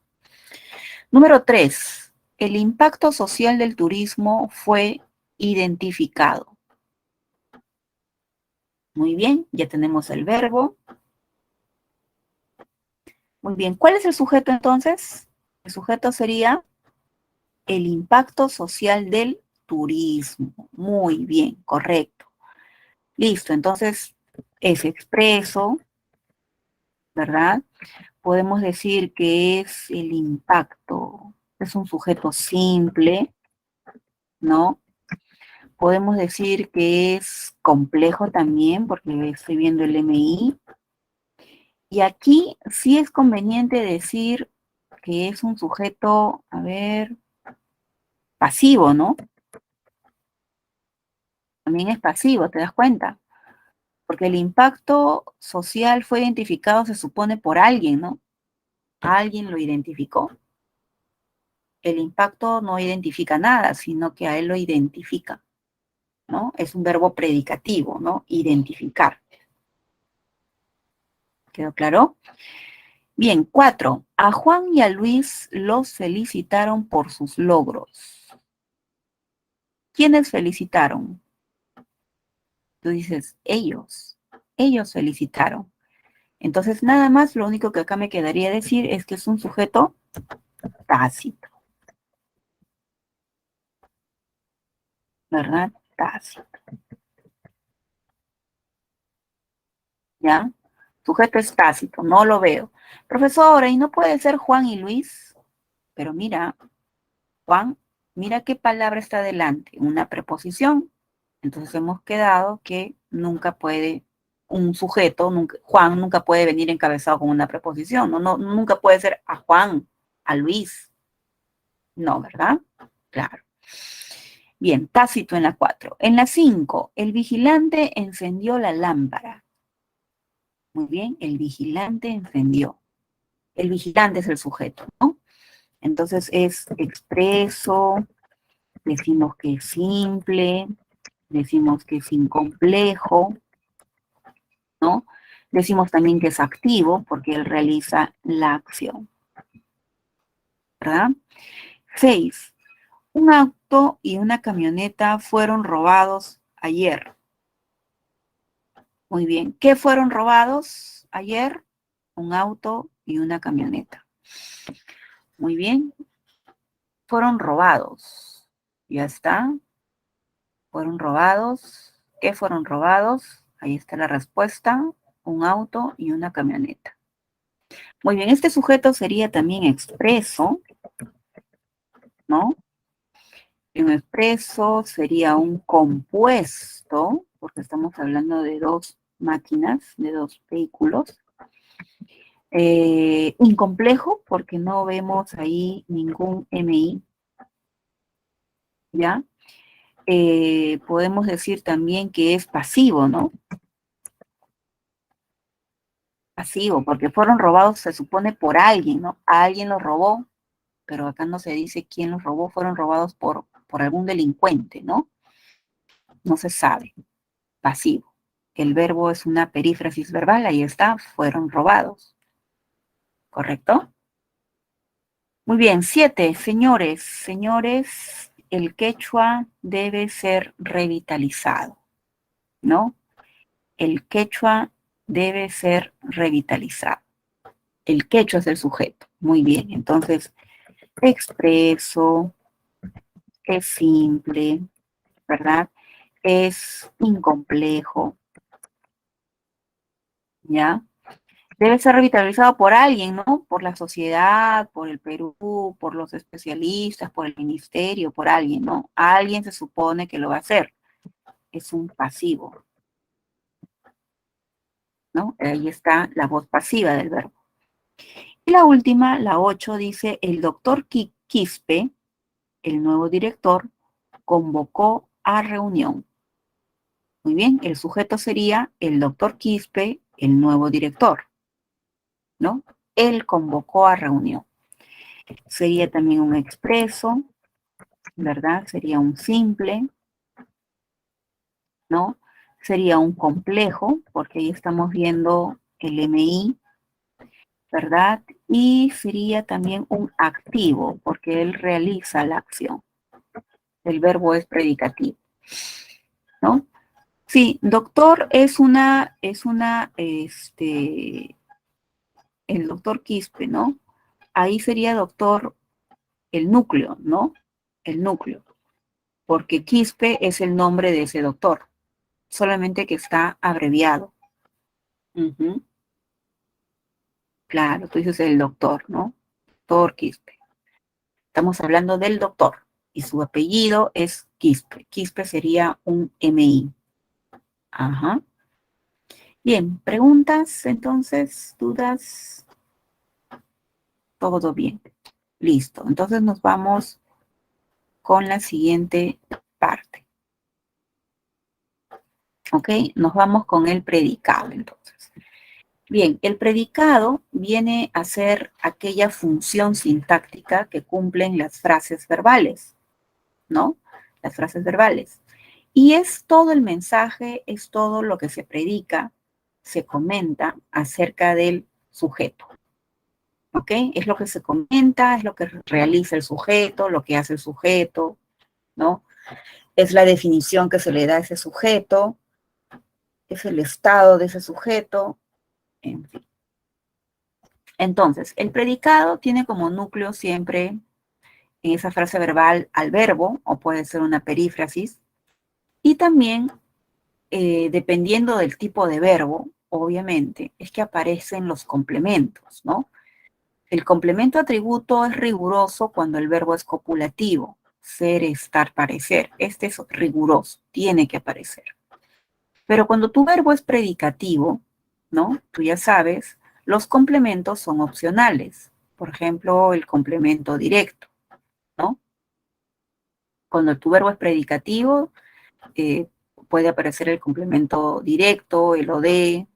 [SPEAKER 1] Número 3. El impacto social del turismo fue identificado. Muy bien, ya tenemos el verbo. Muy bien, ¿cuál es el sujeto entonces? El sujeto sería el impacto social del turismo. Muy bien, correcto. Listo, entonces es expreso, ¿verdad? Podemos decir que es el impacto, es un sujeto simple, ¿no? Podemos decir que es complejo también, porque estoy viendo el MI. Y aquí sí es conveniente decir que es un sujeto, a ver, pasivo, ¿no? También es pasivo, ¿te das cuenta? Porque el impacto social fue identificado, se supone, por alguien, ¿no? Alguien lo identificó. El impacto no identifica nada, sino que a él lo identifica, ¿no? Es un verbo predicativo, ¿no? Identificar. ¿Quedó claro? Bien, 4. A Juan y a Luis los felicitaron por sus logros. ¿Quiénes felicitaron? Tú dices, ellos. Ellos felicitaron. Entonces, nada más, lo único que acá me quedaría decir es que es un sujeto tácito, ¿verdad? Tácito, ¿ya? Sujeto es tácito, no lo veo. Profesora, ¿y no puede ser Juan y Luis? Pero mira, Juan, mira qué palabra está delante, una preposición. Entonces hemos quedado que nunca puede, un sujeto, Juan nunca puede venir encabezado con una preposición, nunca puede ser a Juan, a Luis. No, ¿verdad? Claro. Bien, tácito en la 4. En la 5, el vigilante encendió la lámpara. Muy bien, el vigilante encendió. El vigilante es el sujeto, ¿no? Entonces es expreso, decimos que es simple, decimos que es incomplejo, ¿no? Decimos también que es activo porque él realiza la acción, ¿verdad? 6. Un auto y una camioneta fueron robados ayer. Muy bien. ¿Qué fueron robados ayer? Un auto y una camioneta. Muy bien. Fueron robados. Ya está. Fueron robados. ¿Qué fueron robados? Ahí está la respuesta. Un auto y una camioneta. Muy bien. Este sujeto sería también expreso, ¿no? Un expreso sería un compuesto, porque estamos hablando de dos máquinas, de dos vehículos. Incomplejo, porque no vemos ahí ningún MI, ¿ya? Podemos decir también que es pasivo, ¿no? Pasivo, porque fueron robados, se supone, por alguien, ¿no? Alguien los robó, pero acá no se dice quién los robó, fueron robados por algún delincuente, ¿no? No se sabe. Pasivo. El verbo es una perífrasis verbal, ahí está, fueron robados. ¿Correcto? Muy bien, 7. Señores, el quechua debe ser revitalizado, ¿no? El quechua debe ser revitalizado. El quechua es el sujeto. Muy bien, entonces, expreso, es simple, ¿verdad? Es incomplejo, ¿ya? Debe ser revitalizado por alguien, ¿no? Por la sociedad, por el Perú, por los especialistas, por el ministerio, por alguien, ¿no? Alguien se supone que lo va a hacer. Es un pasivo, ¿no? Ahí está la voz pasiva del verbo. Y la última, la 8, dice, el doctor Quispe, el nuevo director, convocó a reunión. Muy bien, el sujeto sería el doctor Quispe, el nuevo director, ¿no? Él convocó a reunión. Sería también un expreso, ¿verdad? Sería un simple, ¿no? Sería un complejo, porque ahí estamos viendo el MI, ¿verdad? Y sería también un activo, porque él realiza la acción. El verbo es predicativo, ¿no? Sí, doctor el doctor Quispe, ¿no? Ahí sería doctor el núcleo, ¿no? El núcleo, porque Quispe es el nombre de ese doctor, solamente que está abreviado. Ujú. Claro, tú dices el doctor, ¿no? Doctor Quispe. Estamos hablando del doctor y su apellido es Quispe. Quispe sería un MI. Ajá. Bien, preguntas, entonces, dudas, todo bien. Listo. Entonces nos vamos con la siguiente parte. ¿Ok? Nos vamos con el predicado, entonces. Bien, el predicado viene a ser aquella función sintáctica que cumplen las frases verbales, ¿no? Las frases verbales. Y es todo el mensaje, es todo lo que se predica, se comenta acerca del sujeto. ¿Ok? Es lo que se comenta, es lo que realiza el sujeto, lo que hace el sujeto, ¿no? Es la definición que se le da a ese sujeto, es el estado de ese sujeto, en fin. Entonces, el predicado tiene como núcleo siempre en esa frase verbal al verbo, o puede ser una perífrasis, y también, dependiendo del tipo de verbo, obviamente, es que aparecen los complementos, ¿no? El complemento atributo es riguroso cuando el verbo es copulativo, ser, estar, parecer. Este es riguroso, tiene que aparecer. Pero cuando tu verbo es predicativo, ¿no? Tú ya sabes, los complementos son opcionales. Por ejemplo, el complemento directo, ¿no? Cuando tu verbo es predicativo, eh, puede aparecer el complemento directo, el OD,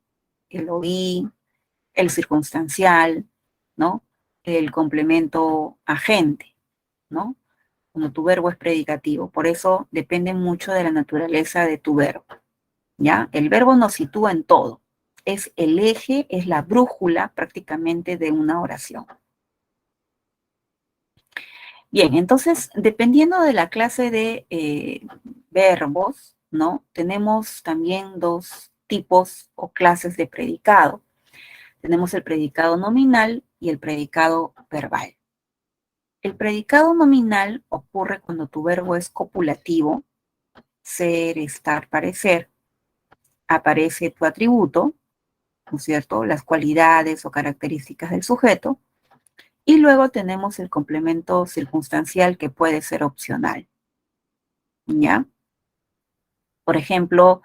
[SPEAKER 1] el OI, el circunstancial, ¿no? El complemento agente, ¿no? Cuando tu verbo es predicativo. Por eso depende mucho de la naturaleza de tu verbo, ¿ya? El verbo nos sitúa en todo. Es el eje, es la brújula prácticamente de una oración. Bien, entonces, dependiendo de la clase de verbos, ¿no? Tenemos también dos tipos o clases de predicado. Tenemos el predicado nominal y el predicado verbal. El predicado nominal ocurre cuando tu verbo es copulativo, ser, estar, parecer, aparece tu atributo, ¿no es cierto? Las cualidades o características del sujeto, y luego tenemos el complemento circunstancial que puede ser opcional, ¿ya? Por ejemplo,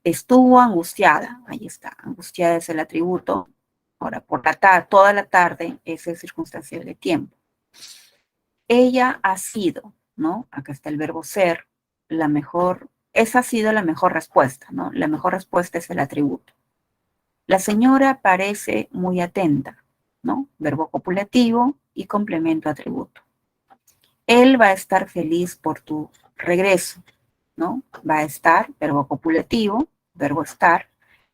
[SPEAKER 1] estuvo angustiada, ahí está, angustiada es el atributo. Ahora, toda la tarde es el circunstancial de tiempo. Ella ha sido, ¿no? Acá está el verbo ser, esa ha sido la mejor respuesta, ¿no? La mejor respuesta es el atributo. La señora parece muy atenta, ¿no? Verbo copulativo y complemento atributo. Él va a estar feliz por tu regreso, ¿no? Va a estar, verbo copulativo, verbo estar,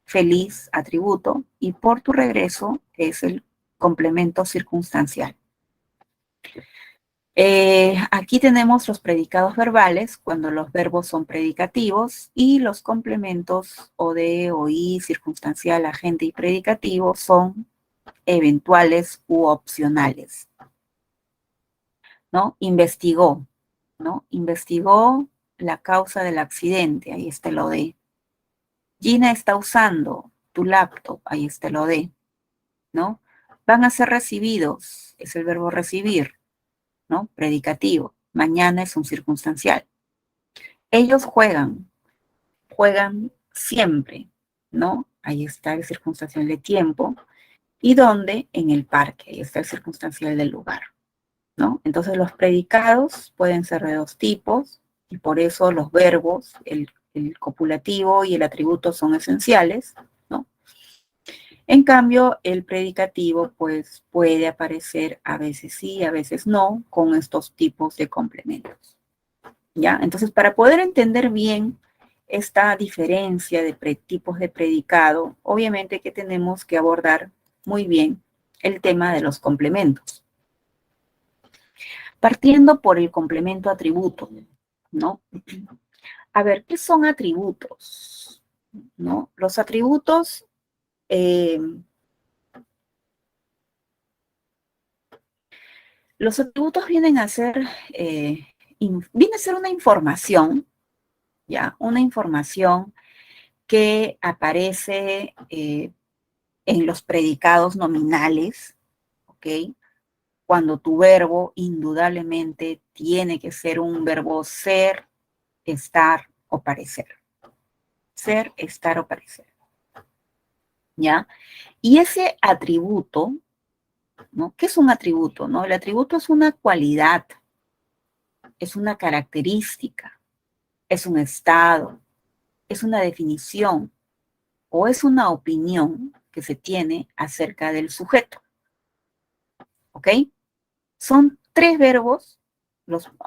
[SPEAKER 1] feliz, atributo, y por tu regreso es el complemento circunstancial. Aquí tenemos los predicados verbales, cuando los verbos son predicativos, y los complementos o de, o y, circunstancial, agente y predicativo son eventuales u opcionales, ¿no? Investigó, ¿no? Investigó la causa del accidente, ahí está lo de. Gina está usando tu laptop, ahí está lo de, ¿no? Van a ser recibidos, es el verbo recibir, ¿no? Predicativo. Mañana es un circunstancial. Ellos juegan siempre, ¿no? Ahí está el circunstancial de tiempo. ¿Y dónde? En el parque, ahí está el circunstancial del lugar, ¿no? Entonces los predicados pueden ser de dos tipos y por eso los verbos, el el copulativo y el atributo son esenciales, ¿no? En cambio, el predicativo, pues, puede aparecer a veces sí, a veces no, con estos tipos de complementos, ¿ya? Entonces, para poder entender bien esta diferencia de tipos de predicado, obviamente que tenemos que abordar muy bien el tema de los complementos. Partiendo por el complemento atributo, ¿no? A ver, ¿qué son atributos? ¿No? Los atributos vienen a ser, viene a ser una información, ¿ya? Una información que aparece en los predicados nominales, ¿ok? Cuando tu verbo indudablemente tiene que ser un verbo ser, estar o parecer. Ser, estar o parecer. ¿Ya? Y ese atributo, ¿no? ¿Qué es un atributo? ¿No? El atributo es una cualidad, es una característica, es un estado, es una definición o es una opinión que se tiene acerca del sujeto. ¿Ok? Son tres verbos,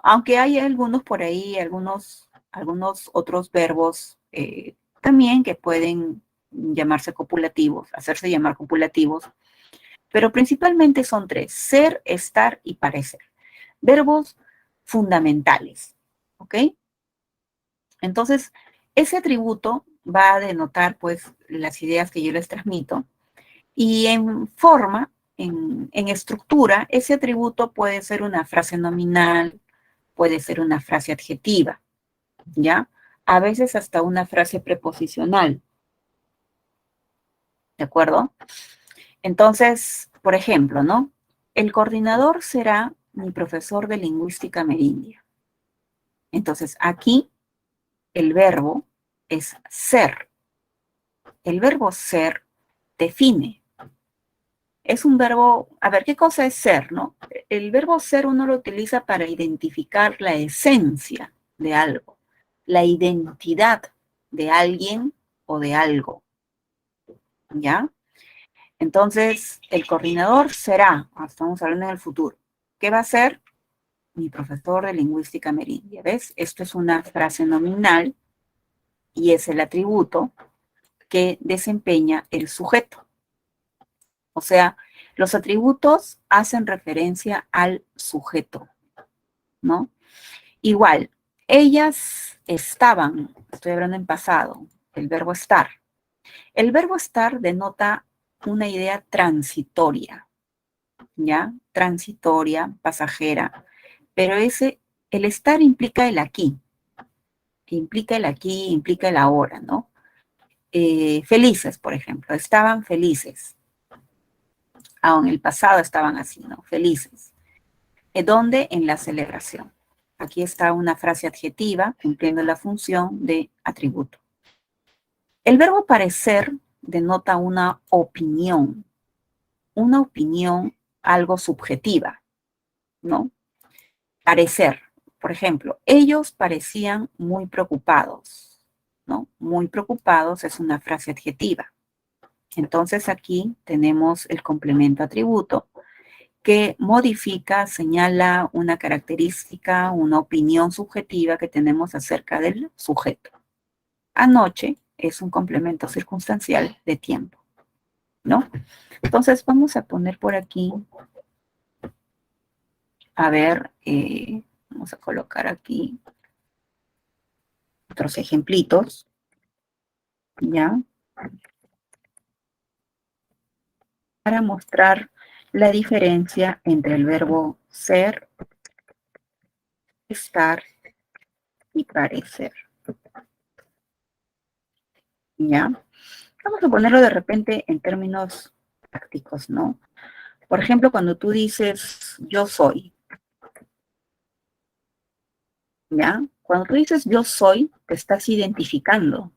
[SPEAKER 1] aunque hay algunos por ahí, algunos otros verbos también que pueden llamarse copulativos, hacerse llamar copulativos, pero principalmente son tres: ser, estar y parecer. Verbos fundamentales, ¿ok? Entonces, ese atributo va a denotar, pues, las ideas que yo les transmito, y en forma, en estructura, ese atributo puede ser una frase nominal, puede ser una frase adjetiva, ¿ya? A veces hasta una frase preposicional, ¿de acuerdo? Entonces, por ejemplo, ¿no? El coordinador será mi profesor de lingüística amerindia. Entonces, aquí el verbo es ser. El verbo ser define. Es un verbo, a ver, ¿qué cosa es ser, no? El verbo ser uno lo utiliza para identificar la esencia de algo, la identidad de alguien o de algo, ¿ya? Entonces, el coordinador será, estamos hablando en el futuro, ¿qué va a ser? Mi profesor de lingüística amerindia, ¿ves? Esto es una frase nominal y es el atributo que desempeña el sujeto. O sea, los atributos hacen referencia al sujeto, ¿no? Igual, ellas estaban, estoy hablando en pasado, el verbo estar. El verbo estar denota una idea transitoria, ¿ya? Transitoria, pasajera, pero el estar implica implica el aquí, implica el ahora, ¿no? Felices, por ejemplo, estaban felices. En el pasado estaban así, ¿no? Felices. ¿Dónde? En la celebración. Aquí está una frase adjetiva cumpliendo la función de atributo. El verbo parecer denota una opinión algo subjetiva, ¿no? Parecer. Por ejemplo, ellos parecían muy preocupados, ¿no? Muy preocupados es una frase adjetiva. Entonces aquí tenemos el complemento atributo que modifica, señala una característica, una opinión subjetiva que tenemos acerca del sujeto. Anoche es un complemento circunstancial de tiempo, ¿no? Entonces vamos a poner por aquí, a ver, vamos a colocar aquí otros ejemplitos, ¿ya? Para mostrar la diferencia entre el verbo ser, estar y parecer, ¿ya? Vamos a ponerlo de repente en términos prácticos, ¿no? Por ejemplo, cuando tú dices yo soy, ¿ya? Cuando tú dices yo soy, te estás identificando,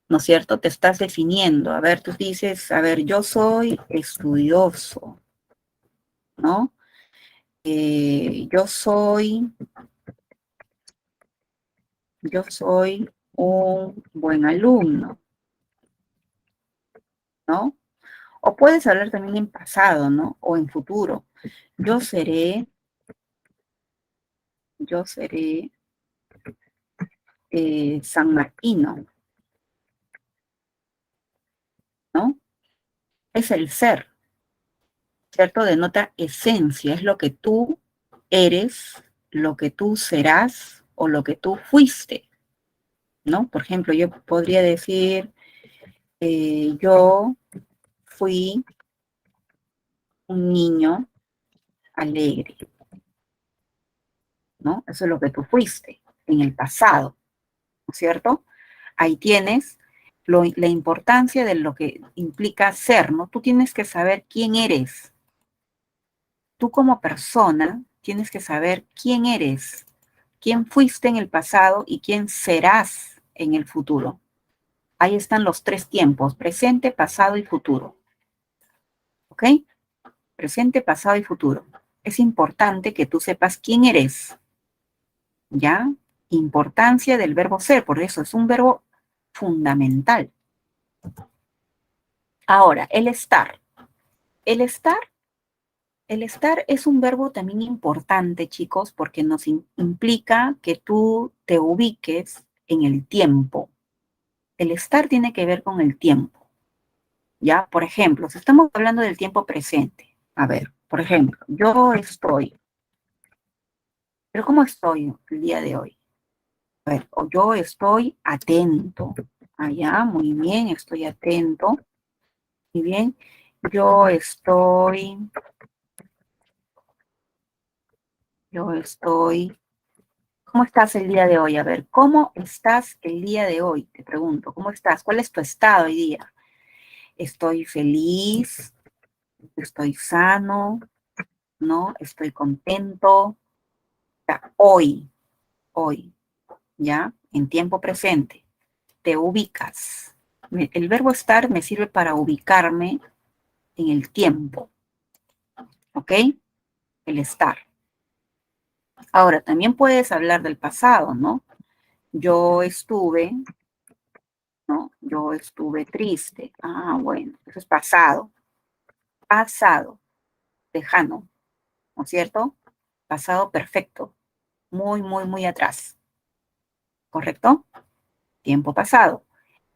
[SPEAKER 1] ¿no es cierto? Te estás definiendo. A ver, tú dices, a ver, yo soy estudioso, ¿no? Yo soy Yo soy un buen alumno, ¿no? O puedes hablar también en pasado, ¿no? O en futuro. Yo seré, yo seré San Martino, ¿no? Es el ser, ¿cierto? Denota esencia, es lo que tú eres, lo que tú serás o lo que tú fuiste, ¿no? Por ejemplo, yo podría decir, yo fui un niño alegre, ¿no? Eso es lo que tú fuiste en el pasado, ¿no es cierto? Ahí tienes la importancia de lo que implica ser, ¿no? Tú tienes que saber quién eres. Tú como persona tienes que saber quién eres, quién fuiste en el pasado y quién serás en el futuro. Ahí están los tres tiempos, presente, pasado y futuro. ¿Ok? Presente, pasado y futuro. Es importante que tú sepas quién eres, ¿ya? Importancia del verbo ser, por eso es un verbo fundamental. Ahora, el estar. El estar, el estar es un verbo también importante, chicos, porque nos implica que tú te ubiques en el tiempo. El estar tiene que ver con el tiempo, ¿ya? Por ejemplo, si estamos hablando del tiempo presente, a ver, por ejemplo, yo estoy, pero ¿cómo estoy el día de hoy? A ver, o yo estoy atento. Allá, muy bien, estoy atento. Muy bien. Yo estoy, yo estoy. ¿Cómo estás el día de hoy? A ver, ¿cómo estás el día de hoy? Te pregunto, ¿cómo estás? ¿Cuál es tu estado hoy día? Estoy feliz, estoy sano, ¿no? Estoy contento. O sea, hoy, ¿ya? En tiempo presente. Te ubicas. El verbo estar me sirve para ubicarme en el tiempo, ¿ok? El estar. Ahora, también puedes hablar del pasado, ¿no? Yo estuve, ¿no? Yo estuve triste. Ah, bueno, eso es pasado. Pasado, lejano, ¿no es cierto? Pasado perfecto, muy, muy, muy atrás, ¿correcto? Tiempo pasado.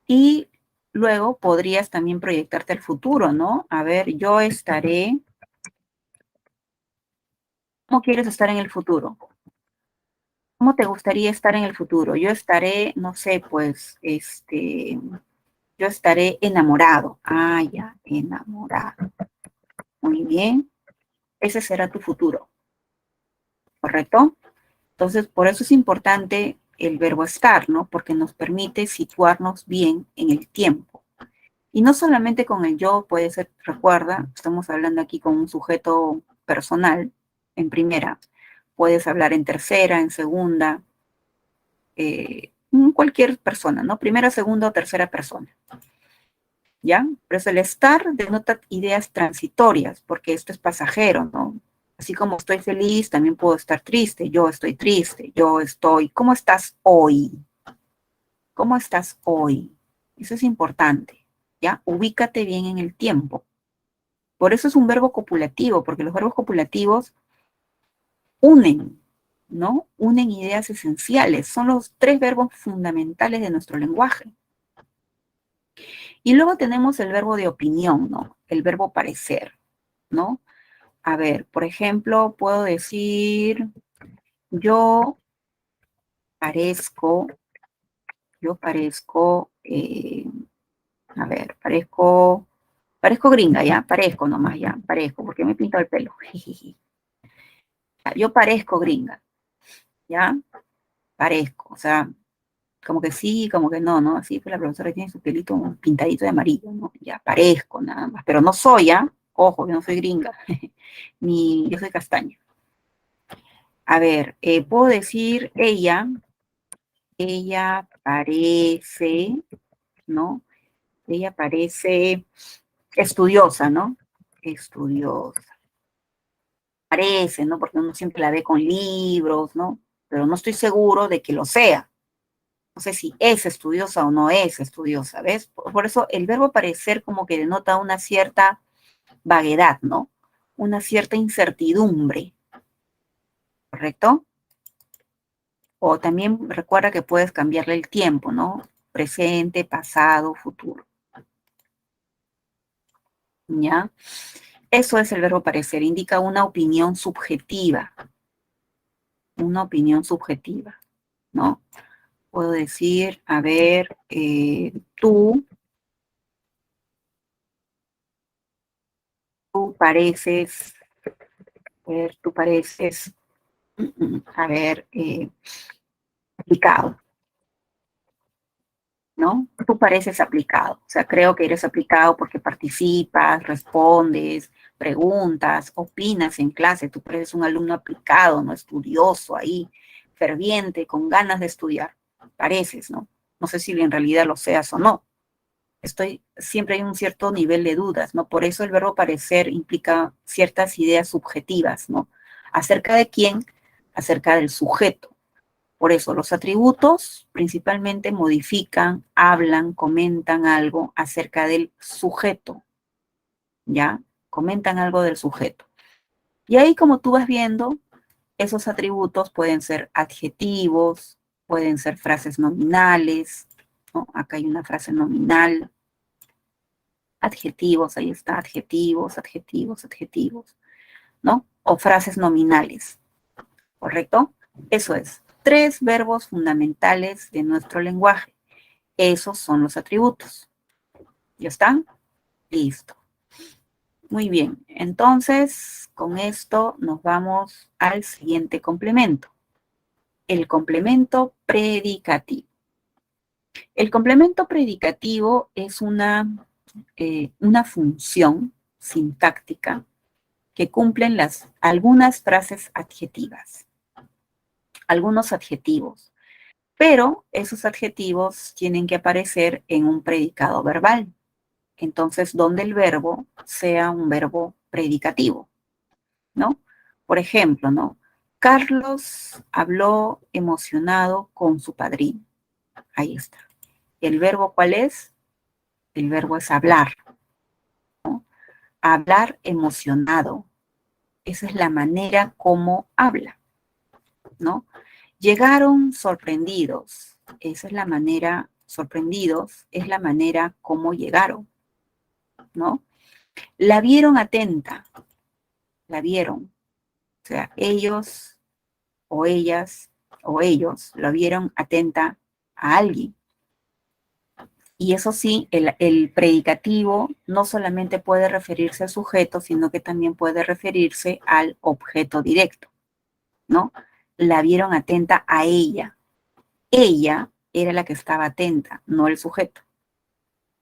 [SPEAKER 1] Y luego podrías también proyectarte al futuro, ¿no? A ver, yo estaré, ¿cómo quieres estar en el futuro? ¿Cómo te gustaría estar en el futuro? Yo estaré, no sé, pues, yo estaré enamorado. Ah, ya, enamorado. Muy bien. Ese será tu futuro, ¿correcto? Entonces, por eso es importante el verbo estar, ¿no? Porque nos permite situarnos bien en el tiempo. Y no solamente con el yo, puede ser, recuerda, estamos hablando aquí con un sujeto personal, en primera. Puedes hablar en tercera, en segunda, cualquier persona, ¿no? Primera, segunda o tercera persona. ¿Ya? Por eso el estar denota ideas transitorias, porque esto es pasajero, ¿no? Así como estoy feliz, también puedo estar triste. Yo estoy triste, yo estoy. ¿Cómo estás hoy? ¿Cómo estás hoy? Eso es importante, ¿ya? Ubícate bien en el tiempo. Por eso es un verbo copulativo, porque los verbos copulativos unen, ¿no? Unen ideas esenciales. Son los tres verbos fundamentales de nuestro lenguaje. Y luego tenemos el verbo de opinión, ¿no? El verbo parecer, ¿no? A ver, por ejemplo, puedo decir, yo parezco, yo parezco, a ver, parezco gringa, ¿ya? Parezco nomás, ya, parezco, porque me he pintado el pelo. Yo parezco gringa, ¿ya? Parezco, o sea, como que sí, como que no, ¿no? Así pues la profesora tiene su pelito pintadito de amarillo, ¿no? Ya, parezco nada más, pero no soy, ¿ya? Ojo, yo no soy gringa, ni yo soy castaña. A ver, puedo decir ella parece, ¿no? Ella parece estudiosa, ¿no? Estudiosa. Parece, ¿no? Porque uno siempre la ve con libros, ¿no? Pero no estoy seguro de que lo sea, No sé si es estudiosa o no es estudiosa, ¿ves? Por eso el verbo parecer como que denota una cierta vaguedad, ¿no? Una cierta incertidumbre, ¿correcto? O también recuerda que puedes cambiarle el tiempo, ¿no? Presente, pasado, futuro. ¿Ya? Eso es el verbo parecer, indica una opinión subjetiva, ¿no? Puedo decir, a ver, tú pareces, tú pareces, a ver, aplicado, ¿no? Tú pareces aplicado, o sea, creo que eres aplicado porque participas, respondes, preguntas, opinas en clase, tú pareces un alumno aplicado, ¿no? Estudioso ahí, ferviente, con ganas de estudiar, pareces, ¿no? No sé si en realidad lo seas o no. Siempre hay un cierto nivel de dudas, ¿no? Por eso el verbo parecer implica ciertas ideas subjetivas, ¿no? ¿Acerca de quién? Acerca del sujeto. Por eso los atributos principalmente modifican, hablan, comentan algo acerca del sujeto, ¿ya? Comentan algo del sujeto. Y ahí, como tú vas viendo, esos atributos pueden ser adjetivos, pueden ser frases nominales, ¿no? Acá hay una frase nominal, adjetivos, ahí está, adjetivos, adjetivos, adjetivos, ¿no? O frases nominales, ¿correcto? Eso es, 3 verbos fundamentales de nuestro lenguaje. Esos son los atributos. ¿Ya están? Listo. Muy bien, entonces con esto nos vamos al siguiente complemento. El complemento predicativo. El complemento predicativo es una función sintáctica que cumplen algunas frases adjetivas, algunos adjetivos, pero esos adjetivos tienen que aparecer en un predicado verbal. Entonces, donde el verbo sea un verbo predicativo, ¿no? Por ejemplo, ¿no? Carlos habló emocionado con su padrino. Ahí está. ¿El verbo cuál es? El verbo es hablar, ¿no? Hablar emocionado. Esa es la manera como habla, ¿no? Llegaron sorprendidos. Esa es la manera, sorprendidos, es la manera como llegaron, ¿no? La vieron atenta, la vieron. O sea, ellos o ellas o ellos la vieron atenta a alguien. Y eso sí, el predicativo no solamente puede referirse al sujeto, sino que también puede referirse al objeto directo, ¿no? La vieron atenta a ella. Ella era la que estaba atenta, no el sujeto,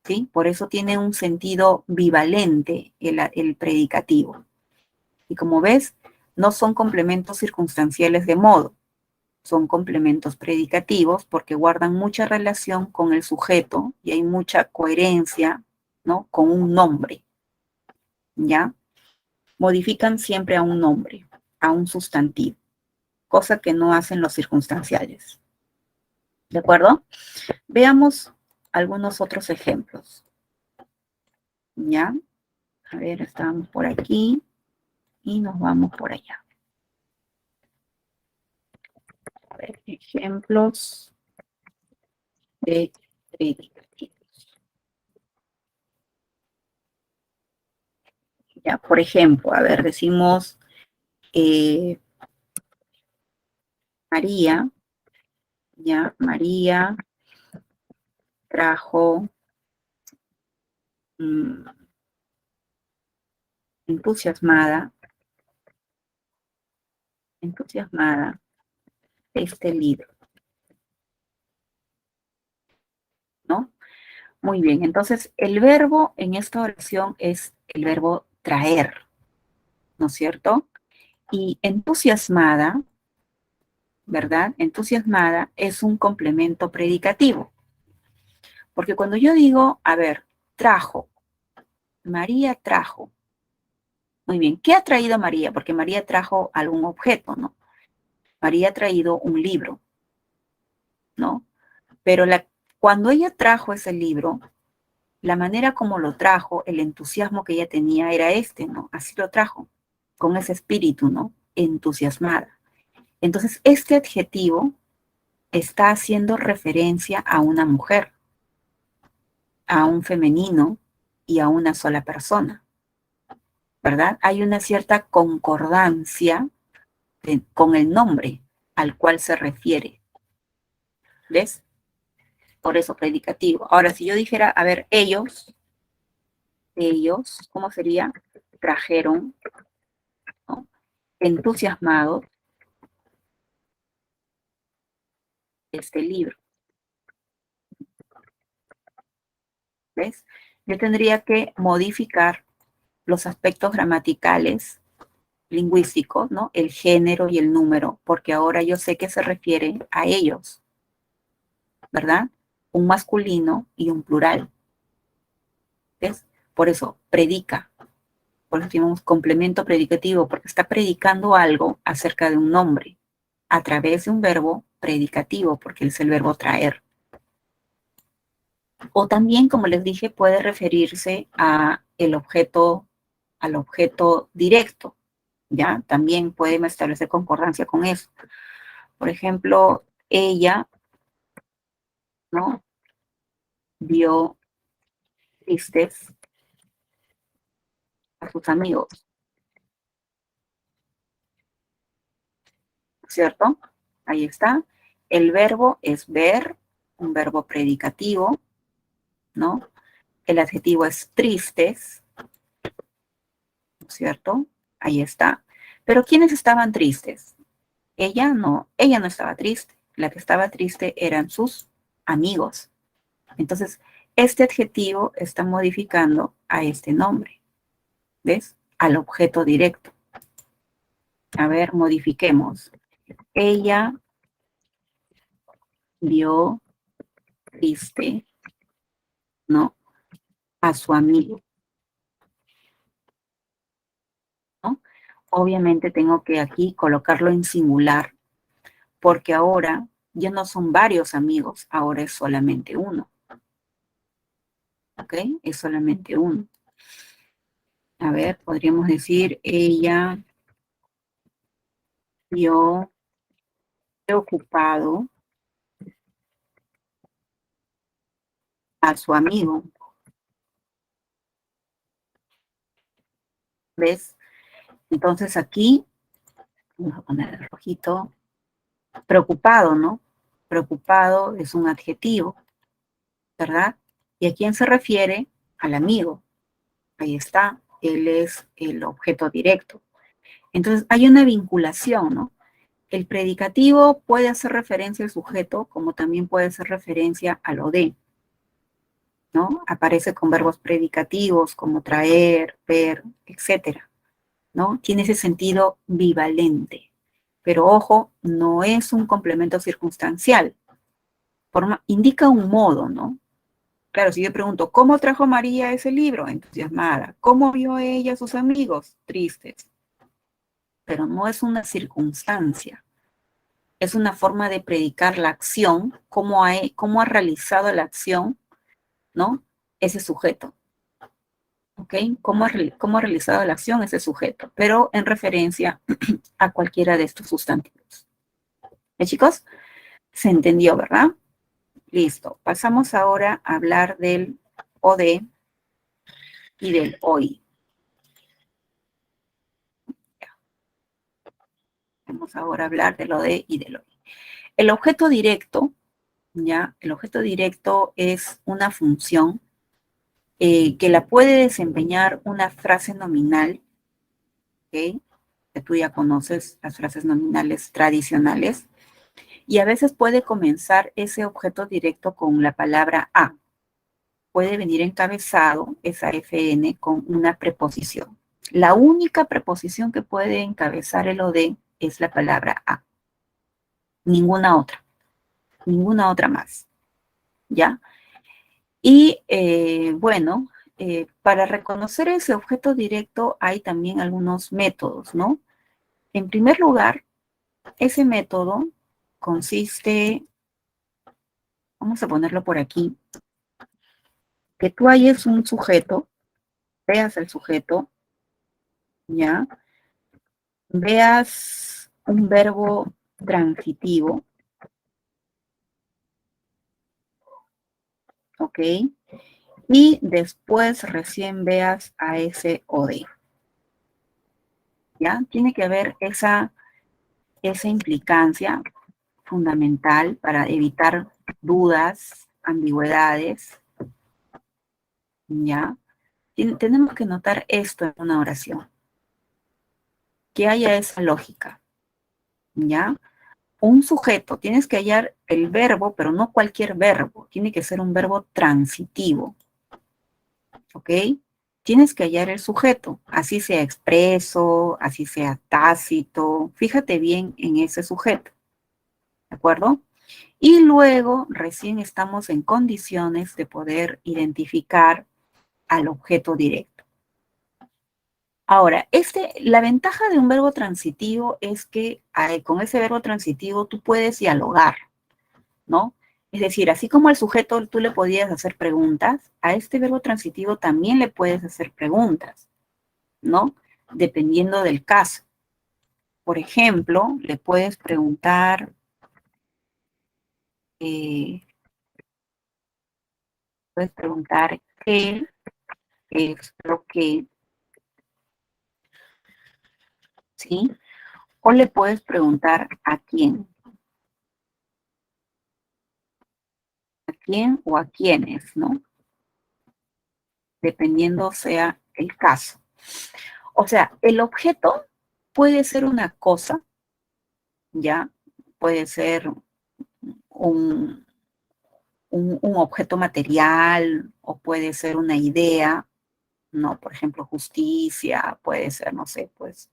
[SPEAKER 1] ¿sí? Por eso tiene un sentido bivalente el predicativo. Y como ves, no son complementos circunstanciales de modo, son complementos predicativos porque guardan mucha relación con el sujeto y hay mucha coherencia, ¿no? Con un nombre, ¿ya? Modifican siempre a un nombre, a un sustantivo, cosa que no hacen los circunstanciales. ¿De acuerdo? Veamos algunos otros ejemplos. ¿Ya? A ver, estamos por aquí y nos vamos por allá. A ver, ejemplos de predicativos. Ya, por ejemplo, a ver, decimos María, ya, María trajo entusiasmada, entusiasmada este libro, ¿no? Muy bien, entonces el verbo en esta oración es el verbo traer, ¿no es cierto? Y entusiasmada, ¿verdad? Entusiasmada es un complemento predicativo. Porque cuando yo digo, a ver, trajo, María trajo. Muy bien, ¿qué ha traído María? Porque María trajo algún objeto, ¿no? María ha traído un libro, ¿no? Pero cuando ella trajo ese libro, la manera como lo trajo, el entusiasmo que ella tenía era ¿no? Así lo trajo, con ese espíritu, ¿no? Entusiasmada. Entonces, este adjetivo está haciendo referencia a una mujer, a un femenino y a una sola persona, ¿verdad? Hay una cierta concordancia con el nombre al cual se refiere. ¿Ves? Por eso predicativo. Ahora, si yo dijera, a ver, ellos, ¿cómo sería? Trajeron, ¿no? Entusiasmados este libro. ¿Ves? Yo tendría que modificar los aspectos gramaticales, lingüísticos, ¿no? El género y el número, porque ahora yo sé que se refiere a ellos, ¿verdad? Un masculino y un plural. ¿Ves? Por eso, predica. Por eso tenemos complemento predicativo, porque está predicando algo acerca de un nombre a través de un verbo predicativo, porque es el verbo traer. O también, como les dije, puede referirse al objeto directo, ¿ya? También puede establecer concordancia con eso. Por ejemplo, ella, ¿no? Vio tristes a sus amigos, ¿cierto? Ahí está. El verbo es ver, un verbo predicativo, ¿no? El adjetivo es tristes, ¿cierto? Ahí está. Pero ¿quiénes estaban tristes? Ella no estaba triste. La que estaba triste eran sus amigos. Entonces, este adjetivo está modificando a este nombre, ¿ves? Al objeto directo. A ver, modifiquemos. Ella vio triste, ¿no? A su amigo, ¿no? Obviamente tengo que aquí colocarlo en singular, porque ahora ya no son varios amigos, ahora es solamente uno. ¿Ok? Es solamente uno. A ver, podríamos decir, ella vio preocupado a su amigo. ¿Ves? Entonces aquí, vamos a poner el rojito, preocupado, ¿no? Preocupado es un adjetivo, ¿verdad? ¿Y a quién se refiere? Al amigo. Ahí está, él es el objeto directo. Entonces hay una vinculación, ¿no? El predicativo puede hacer referencia al sujeto, como también puede hacer referencia a lo de, ¿no? Aparece con verbos predicativos como traer, ver, etcétera, ¿no? Tiene ese sentido bivalente. Pero ojo, no es un complemento circunstancial. Indica un modo, ¿no? Claro, si yo pregunto, ¿cómo trajo María ese libro? Entusiasmada. ¿Cómo vio ella a sus amigos? Tristes. Pero no es una circunstancia. Es una forma de predicar la acción, cómo ha realizado la acción, ¿no? Ese sujeto. ¿Ok? ¿Cómo ha realizado la acción ese sujeto? Pero en referencia a cualquiera de estos sustantivos. Chicos? Se entendió, ¿verdad? Listo. Pasamos ahora a hablar del OD y del OI. Vamos ahora a hablar del OD y del OI. El objeto directo, ¿ya? El objeto directo es una función que la puede desempeñar una frase nominal, ¿ok? Que tú ya conoces las frases nominales tradicionales, y a veces puede comenzar ese objeto directo con la palabra a. Puede venir encabezado esa FN con una preposición. La única preposición que puede encabezar el OD es la palabra a. Ninguna otra más, ¿ya? Y bueno, para reconocer ese objeto directo hay también algunos métodos, ¿no? En primer lugar, ese método consiste, vamos a ponerlo por aquí, que tú halles un sujeto, veas el sujeto, ¿ya? Veas un verbo transitivo, ¿ok? Y después recién veas a ese o de, ¿ya? Tiene que haber esa implicancia fundamental para evitar dudas, ambigüedades, ¿ya? Tenemos que notar esto en una oración, que haya esa lógica, ¿ya? Un sujeto, tienes que hallar el verbo, pero no cualquier verbo, tiene que ser un verbo transitivo, ¿ok? Tienes que hallar el sujeto, así sea expreso, así sea tácito, fíjate bien en ese sujeto, ¿de acuerdo? Y luego recién estamos en condiciones de poder identificar al objeto directo. Ahora, la ventaja de un verbo transitivo es que con ese verbo transitivo tú puedes dialogar, ¿no? Es decir, así como al sujeto tú le podías hacer preguntas, a este verbo transitivo también le puedes hacer preguntas, ¿no? Dependiendo del caso. Por ejemplo, le eh, puedes preguntar qué es lo que, ¿sí? O le puedes preguntar a quién o a quiénes, ¿no? Dependiendo sea el caso. O sea, el objeto puede ser una cosa, ¿ya? Puede ser un, un objeto material o puede ser una idea, ¿no? Por ejemplo, justicia, puede ser, no sé, pues,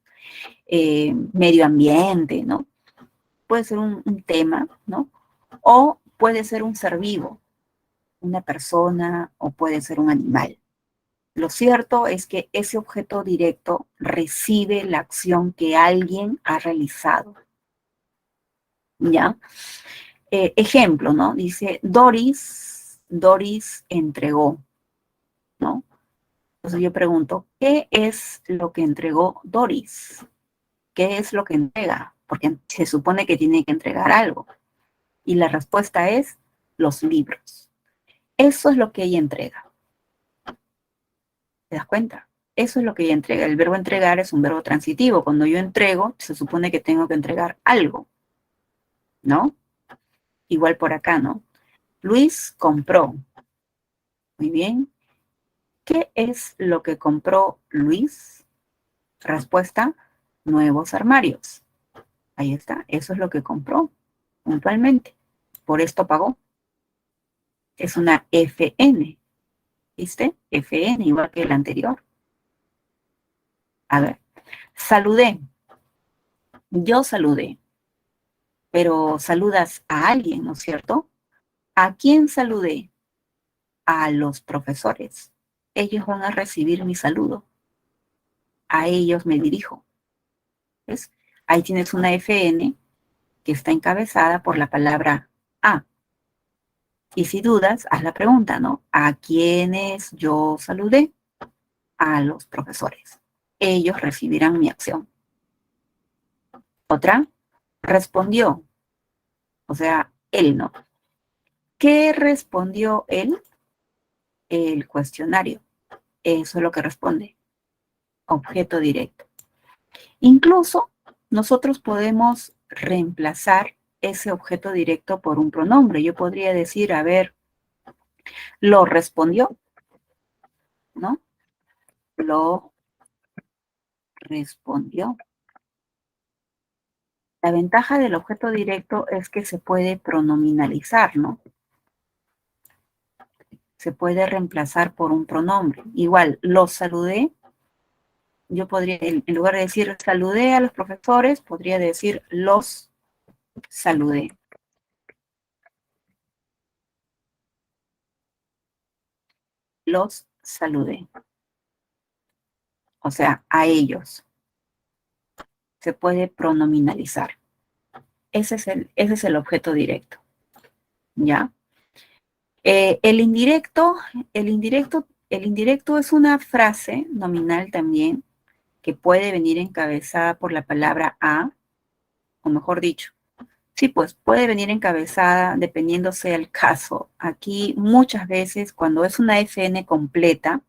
[SPEAKER 1] medio ambiente, ¿no? Puede ser un tema, ¿no? O puede ser un ser vivo, una persona o puede ser un animal. Lo cierto es que ese objeto directo recibe la acción que alguien ha realizado, ¿ya? Ejemplo, ¿no? Dice, Doris entregó, ¿no? Entonces yo pregunto, ¿qué es lo que entregó Doris? ¿Qué es lo que entrega? Porque se supone que tiene que entregar algo. Y la respuesta es los libros. Eso es lo que ella entrega. ¿Te das cuenta? Eso es lo que ella entrega. El verbo entregar es un verbo transitivo. Cuando yo entrego, se supone que tengo que entregar algo, ¿no? Igual por acá, ¿no? Luis compró. Muy bien. ¿Qué es lo que compró Luis? Respuesta, nuevos armarios. Ahí está. Eso es lo que compró puntualmente. Por esto pagó. Es una FN. ¿Viste? FN, igual que el anterior. A ver. Saludé. Yo saludé. Pero saludas a alguien, ¿no es cierto? ¿A quién saludé? A los profesores. Ellos van a recibir mi saludo. A ellos me dirijo. ¿Ves? Ahí tienes una FN que está encabezada por la palabra a. Y si dudas, haz la pregunta, ¿no? ¿A quiénes yo saludé? A los profesores. Ellos recibirán mi acción. Otra, respondió. O sea, él no. ¿Qué respondió él? El cuestionario. Eso es lo que responde. Objeto directo. Incluso nosotros podemos reemplazar ese objeto directo por un pronombre. Yo podría decir, a ver, lo respondió, ¿no? Lo respondió. La ventaja del objeto directo es que se puede pronominalizar, ¿no? Se puede reemplazar por un pronombre. Igual, los saludé. Yo podría, en lugar de decir saludé a los profesores, podría decir los saludé. Los saludé. O sea, a ellos. Se puede pronominalizar. Ese es el objeto directo. ¿Ya? El indirecto, el indirecto es una frase nominal también que puede venir encabezada por la palabra a, o mejor dicho, sí, pues puede venir encabezada dependiendo sea el caso. Aquí muchas veces cuando es una FN completa,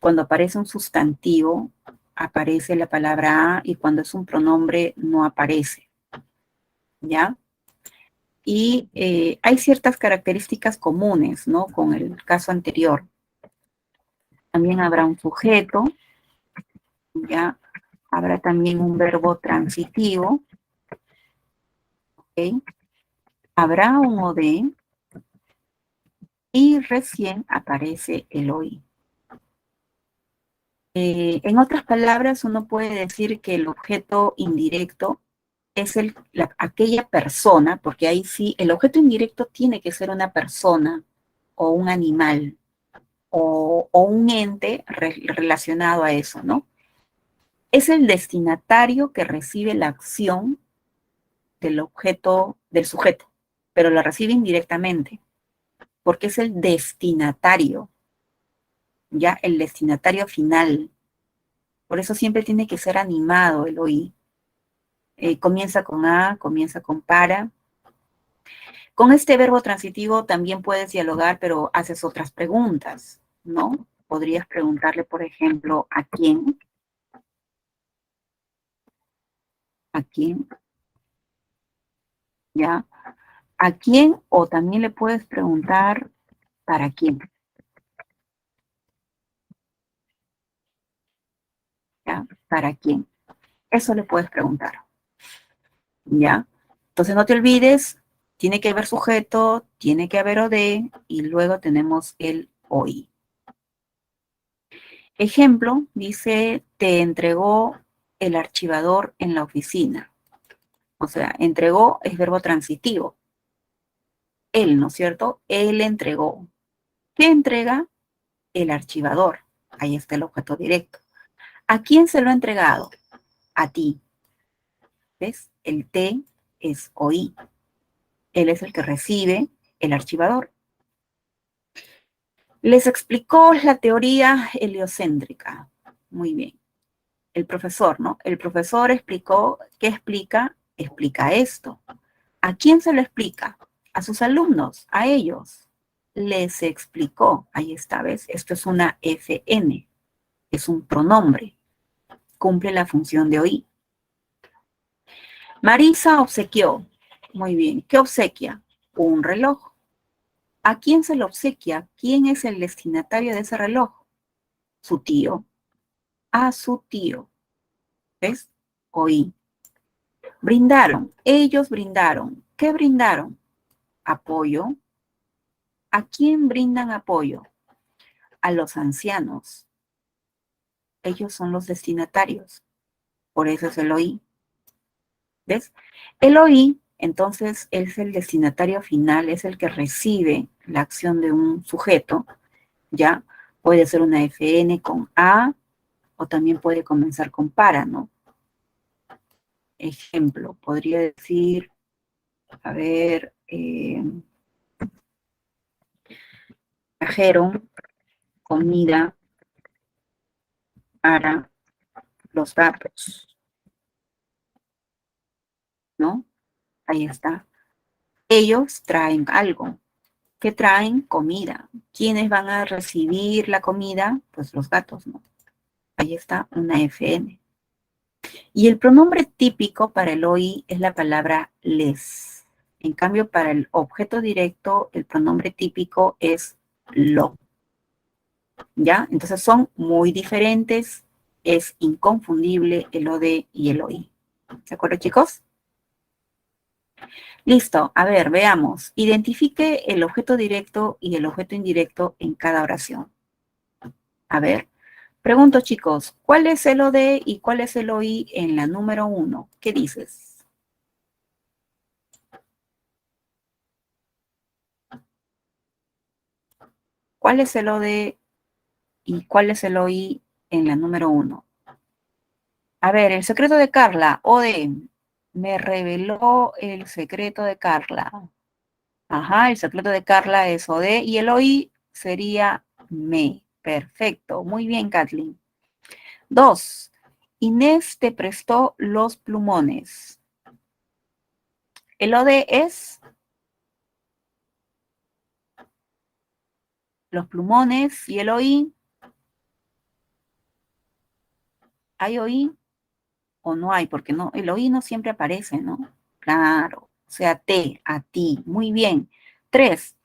[SPEAKER 1] cuando aparece un sustantivo, aparece la palabra a y cuando es un pronombre no aparece, ¿ya? Y hay ciertas características comunes, ¿no? Con el caso anterior. También habrá un sujeto, ¿ya? Habrá también un verbo transitivo, ¿ok? Habrá un OD y recién aparece el OI. En otras palabras, uno puede decir que el objeto indirecto es aquella persona, porque ahí sí, el objeto indirecto tiene que ser una persona o un animal o un ente relacionado a eso, ¿no? Es el destinatario que recibe la acción del objeto, del sujeto, pero la recibe indirectamente, porque es el destinatario, ya el destinatario final. Por eso siempre tiene que ser animado el OI. Comienza con a, comienza con para. Con este verbo transitivo también puedes dialogar, pero haces otras preguntas, ¿no? Podrías preguntarle, por ejemplo, ¿a quién? ¿A quién? ¿Ya? ¿A quién? O también le puedes preguntar, ¿para quién? ¿Ya? ¿Para quién? Eso le puedes preguntar, ¿ya? Entonces no te olvides, tiene que haber sujeto, tiene que haber OD y luego tenemos el OI. Ejemplo, dice, te entregó el archivador en la oficina. O sea, entregó es verbo transitivo. Él, ¿no es cierto? Él entregó. ¿Qué entrega? El archivador. Ahí está el objeto directo. ¿A quién se lo ha entregado? A ti. ¿Ves? El T es OI. Él es el que recibe el archivador. Les explicó la teoría heliocéntrica. Muy bien. El profesor, ¿no? El profesor explicó, ¿qué explica? Explica esto. ¿A quién se lo explica? A sus alumnos, a ellos. Les explicó. Ahí está, ¿ves? Esto es una FN, es un pronombre. Cumple la función de OI. Marisa obsequió. Muy bien. ¿Qué obsequia? Un reloj. ¿A quién se lo obsequia? ¿Quién es el destinatario de ese reloj? Su tío. A su tío. ¿Ves? OI. Brindaron. Ellos brindaron. ¿Qué brindaron? Apoyo. ¿A quién brindan apoyo? A los ancianos. Ellos son los destinatarios. Por eso es el OI. ¿Ves? El OI, entonces, es el destinatario final, es el que recibe la acción de un sujeto, ¿ya? Puede ser una FN con A o también puede comenzar con para, ¿no? Ejemplo, podría decir, a ver, trajeron comida para los gatos, ¿no? Ahí está. Ellos traen algo. ¿Qué traen? Comida. ¿Quiénes van a recibir la comida? Pues los gatos, ¿no? Ahí está una FN. Y el pronombre típico para el OI es la palabra les. En cambio, para el objeto directo, el pronombre típico es lo. ¿Ya? Entonces son muy diferentes. Es inconfundible el OD y el OI. ¿De acuerdo, chicos? Listo. A ver, veamos. Identifique el objeto directo y el objeto indirecto en cada oración. A ver. Pregunto, chicos, ¿cuál es el OD y cuál es el OI en la número 1? ¿Qué dices? ¿Cuál es el OD y cuál es el OI en la número 1? A ver, el secreto de Carla, OD. Me reveló el secreto de Carla. Ajá, el secreto de Carla es OD y el OI sería me. Perfecto, muy bien, Kathleen. 2. Inés te prestó los plumones. El OD es los plumones y el OI. ¿Hay OI o no hay? Porque no, el OI no siempre aparece, ¿no? Claro, o sea, te, a ti. Muy bien. 3.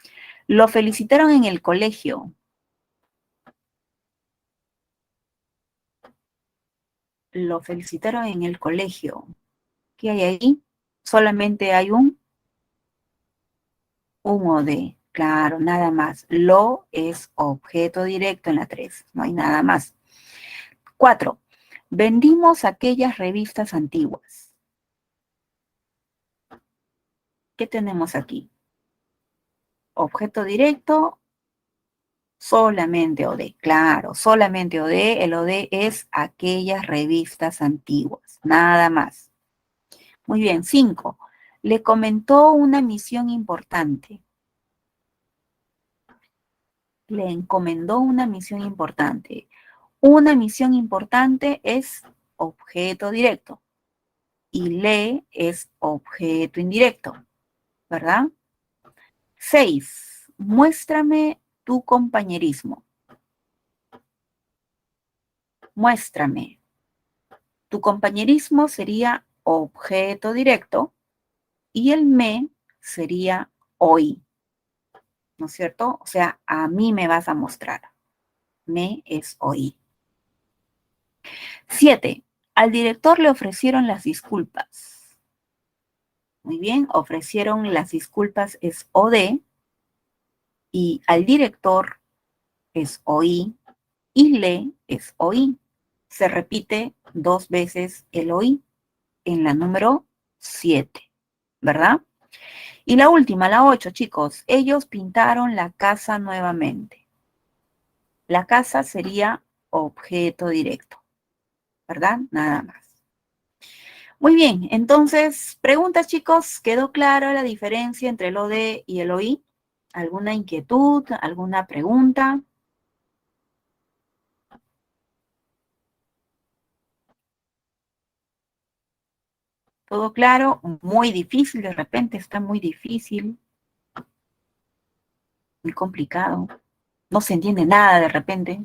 [SPEAKER 1] Lo felicitaron en el colegio. Lo felicitaron en el colegio. ¿Qué hay ahí? Solamente hay un OD. Claro, nada más. Lo es objeto directo en la 3. No hay nada más. 4. Vendimos aquellas revistas antiguas. ¿Qué tenemos aquí? Objeto directo, solamente OD. Claro, solamente OD. El OD es aquellas revistas antiguas. Nada más. Muy bien. 5. Le comentó una misión importante. Le encomendó una misión importante. Una misión importante es objeto directo y le es objeto indirecto, ¿verdad? 6. Muéstrame tu compañerismo. Muéstrame. Tu compañerismo sería objeto directo y el me sería hoy, ¿no es cierto? O sea, a mí me vas a mostrar. Me es hoy. 7. Al director le ofrecieron las disculpas. Muy bien, ofrecieron las disculpas es OD y al director es OI y le es OI. Se repite 2 veces el OI en la número 7, ¿verdad? Y la última, la 8, chicos. Ellos pintaron la casa nuevamente. La casa sería objeto directo, ¿verdad? Nada más. Muy bien, entonces, preguntas, chicos. ¿Quedó clara la diferencia entre el OD y el OI? ¿Alguna inquietud? ¿Alguna pregunta? ¿Todo claro? Muy difícil, de repente está muy difícil, muy complicado. No se entiende nada de repente.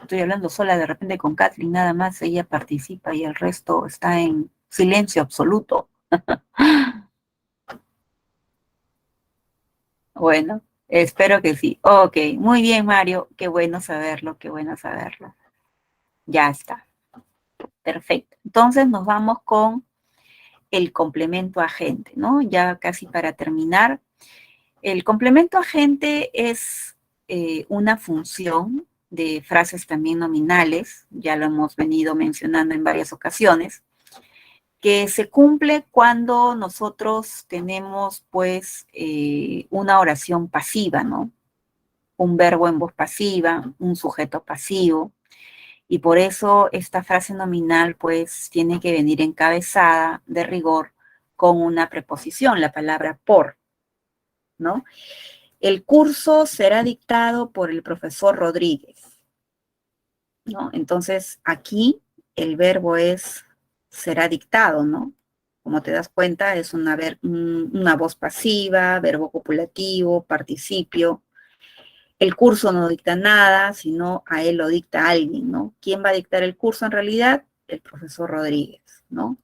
[SPEAKER 1] Estoy hablando sola de repente con Kathleen, nada más ella participa y el resto está en silencio absoluto. Bueno, espero que sí. Ok, muy bien, Mario. Qué bueno saberlo, qué bueno saberlo. Ya está. Perfecto. Entonces nos vamos con el complemento agente, ¿no? Ya casi para terminar. El complemento agente es una función de frases también nominales, ya lo hemos venido mencionando en varias ocasiones, que se cumple cuando nosotros tenemos pues una oración pasiva, ¿no? Un verbo en voz pasiva, un sujeto pasivo, y por eso esta frase nominal pues tiene que venir encabezada de rigor con una preposición, la palabra por, ¿no? El curso será dictado por el profesor Rodríguez, ¿no? Entonces aquí el verbo es será dictado, ¿no? Como te das cuenta, es una voz pasiva, verbo copulativo, participio. El curso no dicta nada, sino a él lo dicta alguien, ¿no? ¿Quién va a dictar el curso en realidad? El profesor Rodríguez, ¿no?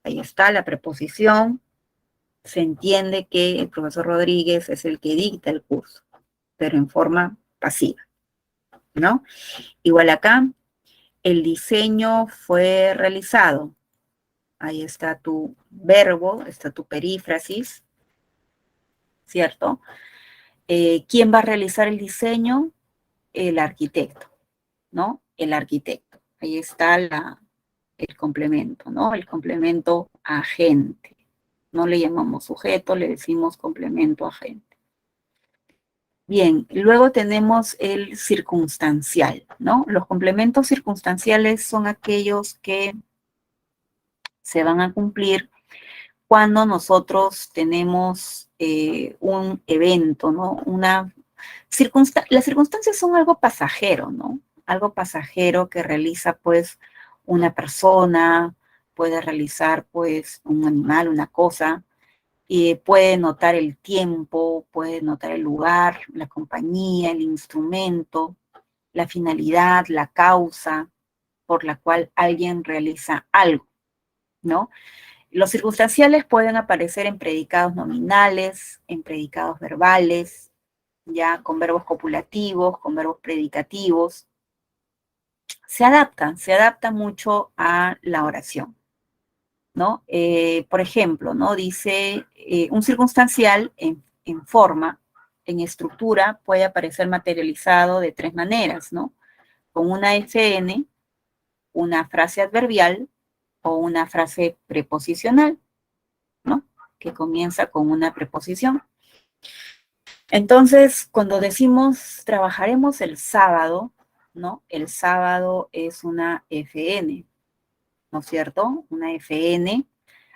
[SPEAKER 1] Ahí está la preposición. Se entiende que el profesor Rodríguez es el que dicta el curso, pero en forma pasiva, ¿no? Igual acá, el diseño fue realizado. Ahí está tu verbo, está tu perífrasis, ¿cierto? ¿Quién va a realizar el diseño? El arquitecto, ¿no? El arquitecto. Ahí está el complemento, ¿no? El complemento agente. No le llamamos sujeto, le decimos complemento agente. Bien, luego tenemos el circunstancial, ¿no? Los complementos circunstanciales son aquellos que se van a cumplir cuando nosotros tenemos un evento, ¿no? Las circunstancias son algo pasajero, ¿no? Algo pasajero que realiza, pues, una persona, puede realizar, pues, un animal, una cosa, y puede notar el tiempo, puede notar el lugar, la compañía, el instrumento, la finalidad, la causa por la cual alguien realiza algo, ¿no? Los circunstanciales pueden aparecer en predicados nominales, en predicados verbales, ya con verbos copulativos, con verbos predicativos. Se adapta mucho a la oración, ¿no? Por ejemplo, ¿no? Dice, un circunstancial en forma, en estructura, puede aparecer materializado de tres maneras, ¿no? Con una FN, una frase adverbial o una frase preposicional, ¿no? Que comienza con una preposición. Entonces, cuando decimos trabajaremos el sábado, ¿no? El sábado es una FN, ¿no es cierto? Una FN,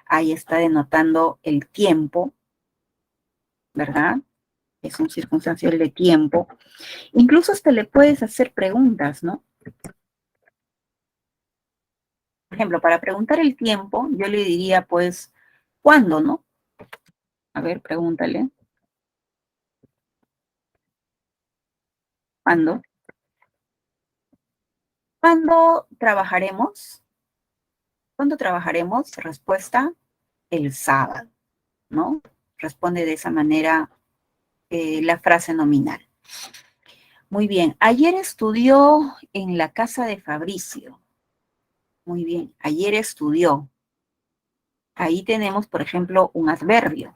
[SPEAKER 1] ahí está denotando el tiempo, ¿verdad? Es un circunstancial de tiempo. Incluso hasta le puedes hacer preguntas, ¿no? Por ejemplo, para preguntar el tiempo, yo le diría, pues, ¿cuándo, no? A ver, pregúntale. ¿Cuándo? ¿Cuándo trabajaremos? ¿Cuándo trabajaremos? Respuesta, el sábado, ¿no? Responde de esa manera la frase nominal. Muy bien. Ayer estudió en la casa de Fabricio. Muy bien. Ayer estudió. Ahí tenemos, por ejemplo, un adverbio,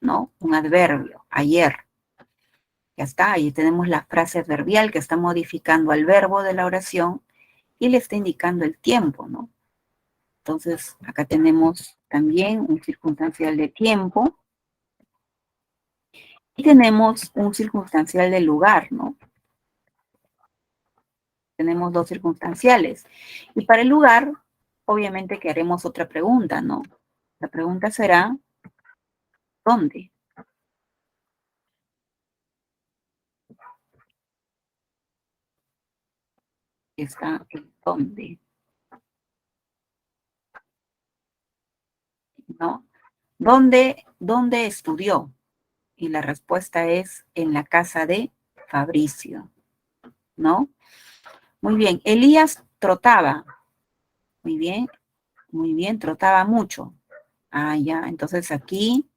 [SPEAKER 1] ¿no? Un adverbio. Ayer. Ya está. Ahí tenemos la frase adverbial que está modificando al verbo de la oración y le está indicando el tiempo, ¿no? Entonces, acá tenemos también un circunstancial de tiempo y tenemos un circunstancial de lugar, ¿no? Tenemos dos circunstanciales. Y para el lugar, obviamente que haremos otra pregunta, ¿no? La pregunta será, ¿dónde? Está el dónde, ¿no? ¿Dónde estudió? Y la respuesta es en la casa de Fabricio, ¿no? Muy bien. Elías trotaba. Muy bien, trotaba mucho. Ah, ya. Entonces aquí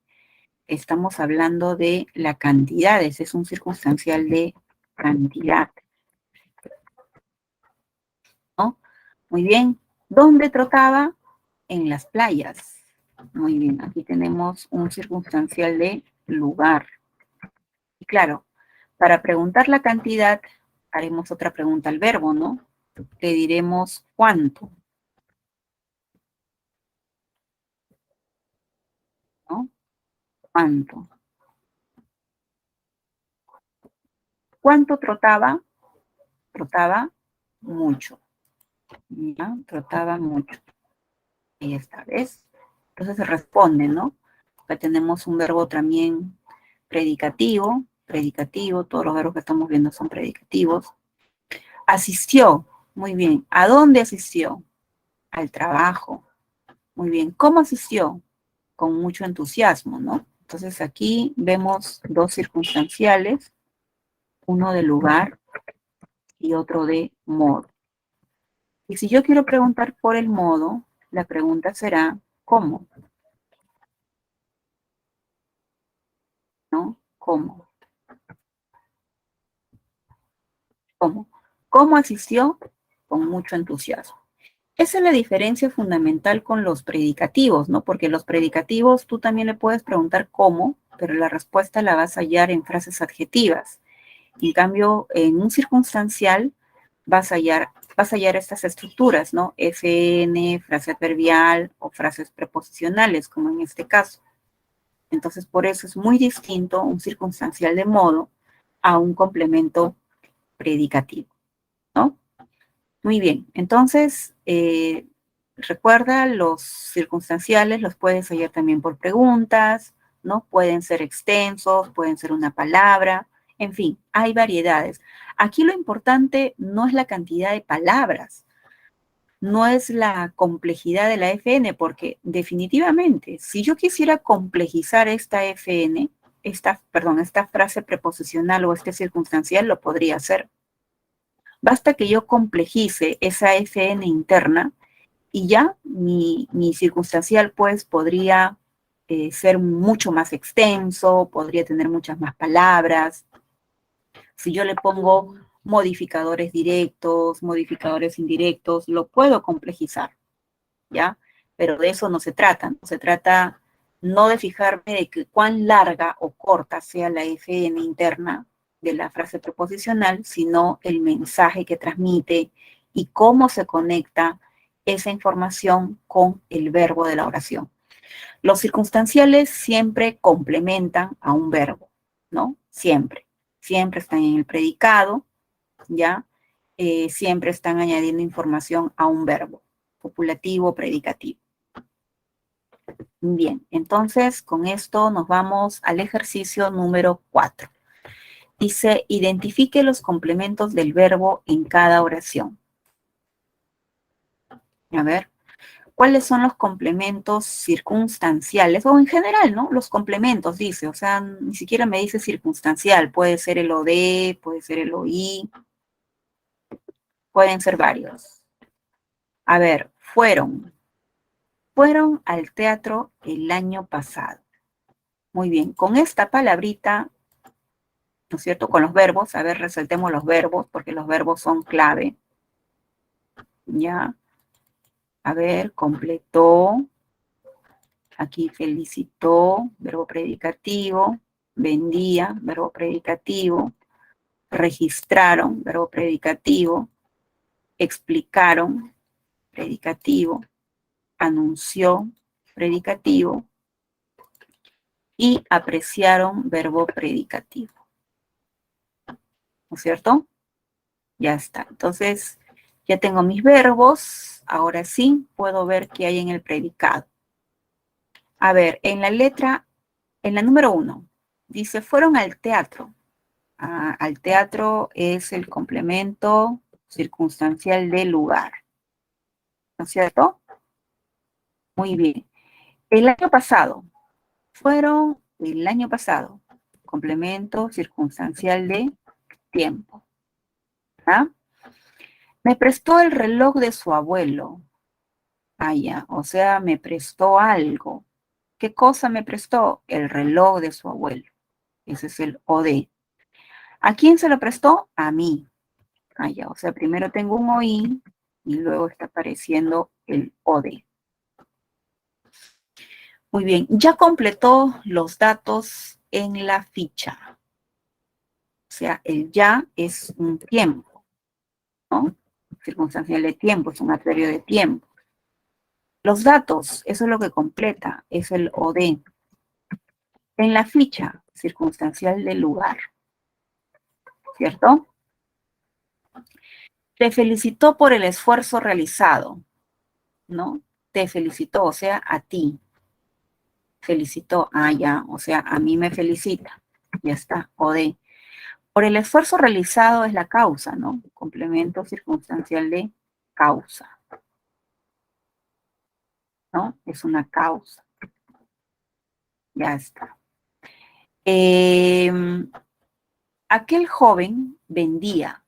[SPEAKER 1] estamos hablando de la cantidad. Ese es un circunstancial de cantidad, ¿no? Muy bien. ¿Dónde trotaba? En las playas. Muy bien. Aquí tenemos un circunstancial de lugar. Y claro, para preguntar la cantidad, haremos otra pregunta al verbo, ¿no? Le diremos cuánto, ¿no? ¿Cuánto? ¿Cuánto trotaba? Trotaba mucho. ¿Ya? Trotaba mucho. Y esta vez, entonces se responde, ¿no? Acá tenemos un verbo también predicativo, todos los verbos que estamos viendo son predicativos. Asistió, muy bien. ¿A dónde asistió? Al trabajo. Muy bien. ¿Cómo asistió? Con mucho entusiasmo, ¿no? Entonces aquí vemos dos circunstanciales, uno de lugar y otro de modo. Y si yo quiero preguntar por el modo, la pregunta será, ¿cómo? ¿No? ¿Cómo? ¿Cómo? ¿Cómo asistió? Con mucho entusiasmo. Esa es la diferencia fundamental con los predicativos, ¿no? Porque los predicativos tú también le puedes preguntar cómo, pero la respuesta la vas a hallar en frases adjetivas. En cambio, en un circunstancial vas a hallar estas estructuras, ¿no? FN, frase adverbial o frases preposicionales, como en este caso. Entonces, por eso es muy distinto un circunstancial de modo a un complemento predicativo, ¿no? Muy bien, entonces Recuerda, los circunstanciales los puedes hallar también por preguntas, ¿no? Pueden ser extensos, pueden ser una palabra, en fin, hay variedades. Aquí lo importante no es la cantidad de palabras, no es la complejidad de la FN, porque definitivamente, si yo quisiera complejizar esta FN, esta frase preposicional o este circunstancial, lo podría hacer. Basta que yo complejice esa FN interna y ya mi circunstancial pues podría ser mucho más extenso, podría tener muchas más palabras. Si yo le pongo modificadores directos, modificadores indirectos, lo puedo complejizar, ¿ya? Pero de eso no se trata, no se trata no de fijarme de que cuán larga o corta sea la FN interna de la frase preposicional, sino el mensaje que transmite y cómo se conecta esa información con el verbo de la oración. Los circunstanciales siempre complementan a un verbo, ¿no? Siempre. Siempre están en el predicado, ¿ya? Siempre están añadiendo información a un verbo, copulativo, predicativo. Bien, entonces con esto nos vamos al ejercicio número 4. Dice, identifique los complementos del verbo en cada oración. A ver, ¿cuáles son los complementos circunstanciales? O en general, ¿no? Los complementos, dice, o sea, ni siquiera me dice circunstancial, puede ser el OD, puede ser el OI, pueden ser varios. A ver, fueron al teatro el año pasado. Muy bien, con esta palabrita, ¿no es cierto? Con los verbos, a ver, resaltemos los verbos, porque los verbos son clave. Ya, a ver, completó, aquí felicitó, verbo predicativo, vendía, verbo predicativo, registraron, verbo predicativo, explicaron, predicativo, anunció, predicativo, y apreciaron, verbo predicativo. ¿No es cierto? Ya está. Entonces, ya tengo mis verbos. Ahora sí, puedo ver qué hay en el predicado. A ver, en la número 1, dice, fueron al teatro. Al teatro es el complemento circunstancial del lugar. ¿No es cierto? Muy bien. El año pasado. Fueron el año pasado. Complemento circunstancial de tiempo. ¿Ah? Me prestó el reloj de su abuelo. Ah, ya, o sea, me prestó algo. ¿Qué cosa me prestó? El reloj de su abuelo. Ese es el OD. ¿A quién se lo prestó? A mí. Ah, ya, o sea, primero tengo un OI y luego está apareciendo el OD. Muy bien, ya completó los datos en la ficha. O sea, el ya es un tiempo, ¿no? Circunstancial de tiempo, es un adverbio de tiempo. Los datos, eso es lo que completa, es el OD. En la ficha, circunstancial del lugar, ¿cierto? Te felicitó por el esfuerzo realizado, ¿no? Te felicitó, o sea, a ti. Felicitó, ah, ya, o sea, a mí me felicita. Ya está, OD. Por el esfuerzo realizado es la causa, ¿no? Complemento circunstancial de causa, ¿no? Es una causa. Ya está. Aquel joven vendía.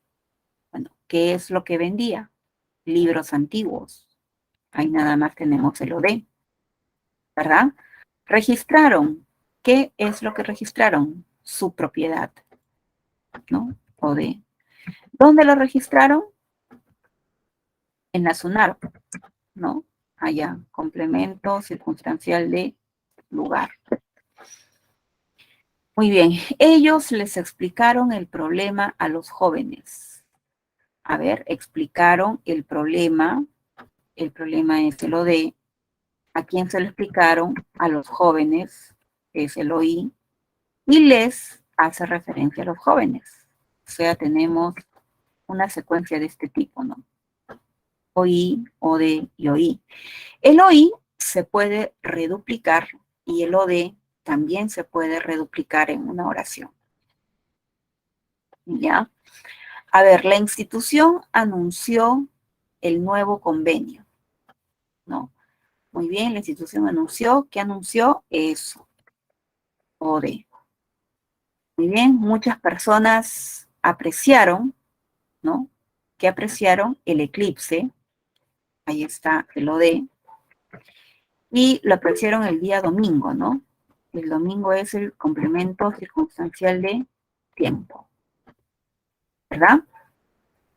[SPEAKER 1] Bueno, ¿qué es lo que vendía? Libros antiguos. Ahí nada más tenemos el OD, ¿verdad? Registraron. ¿Qué es lo que registraron? Su propiedad, ¿no? OD. ¿Dónde lo registraron? En la SUNAR, ¿no? Allá, complemento circunstancial de lugar. Muy bien, ellos les explicaron el problema a los jóvenes. A ver, explicaron el problema es el OD. ¿A quién se lo explicaron? A los jóvenes, es el OI. Y les hace referencia a los jóvenes. O sea, tenemos una secuencia de este tipo, ¿no? oí, ode y oí. El oí se puede reduplicar y el ode también se puede reduplicar en una oración. ¿Ya? A ver, la institución anunció el nuevo convenio, ¿no? Muy bien, la institución anunció. ¿Qué anunció? Eso, ode. Muy bien, muchas personas apreciaron, ¿no? ¿Qué apreciaron? El eclipse. Ahí está el ode. Y lo apreciaron el día domingo, ¿no? El domingo es el complemento circunstancial de tiempo, ¿verdad?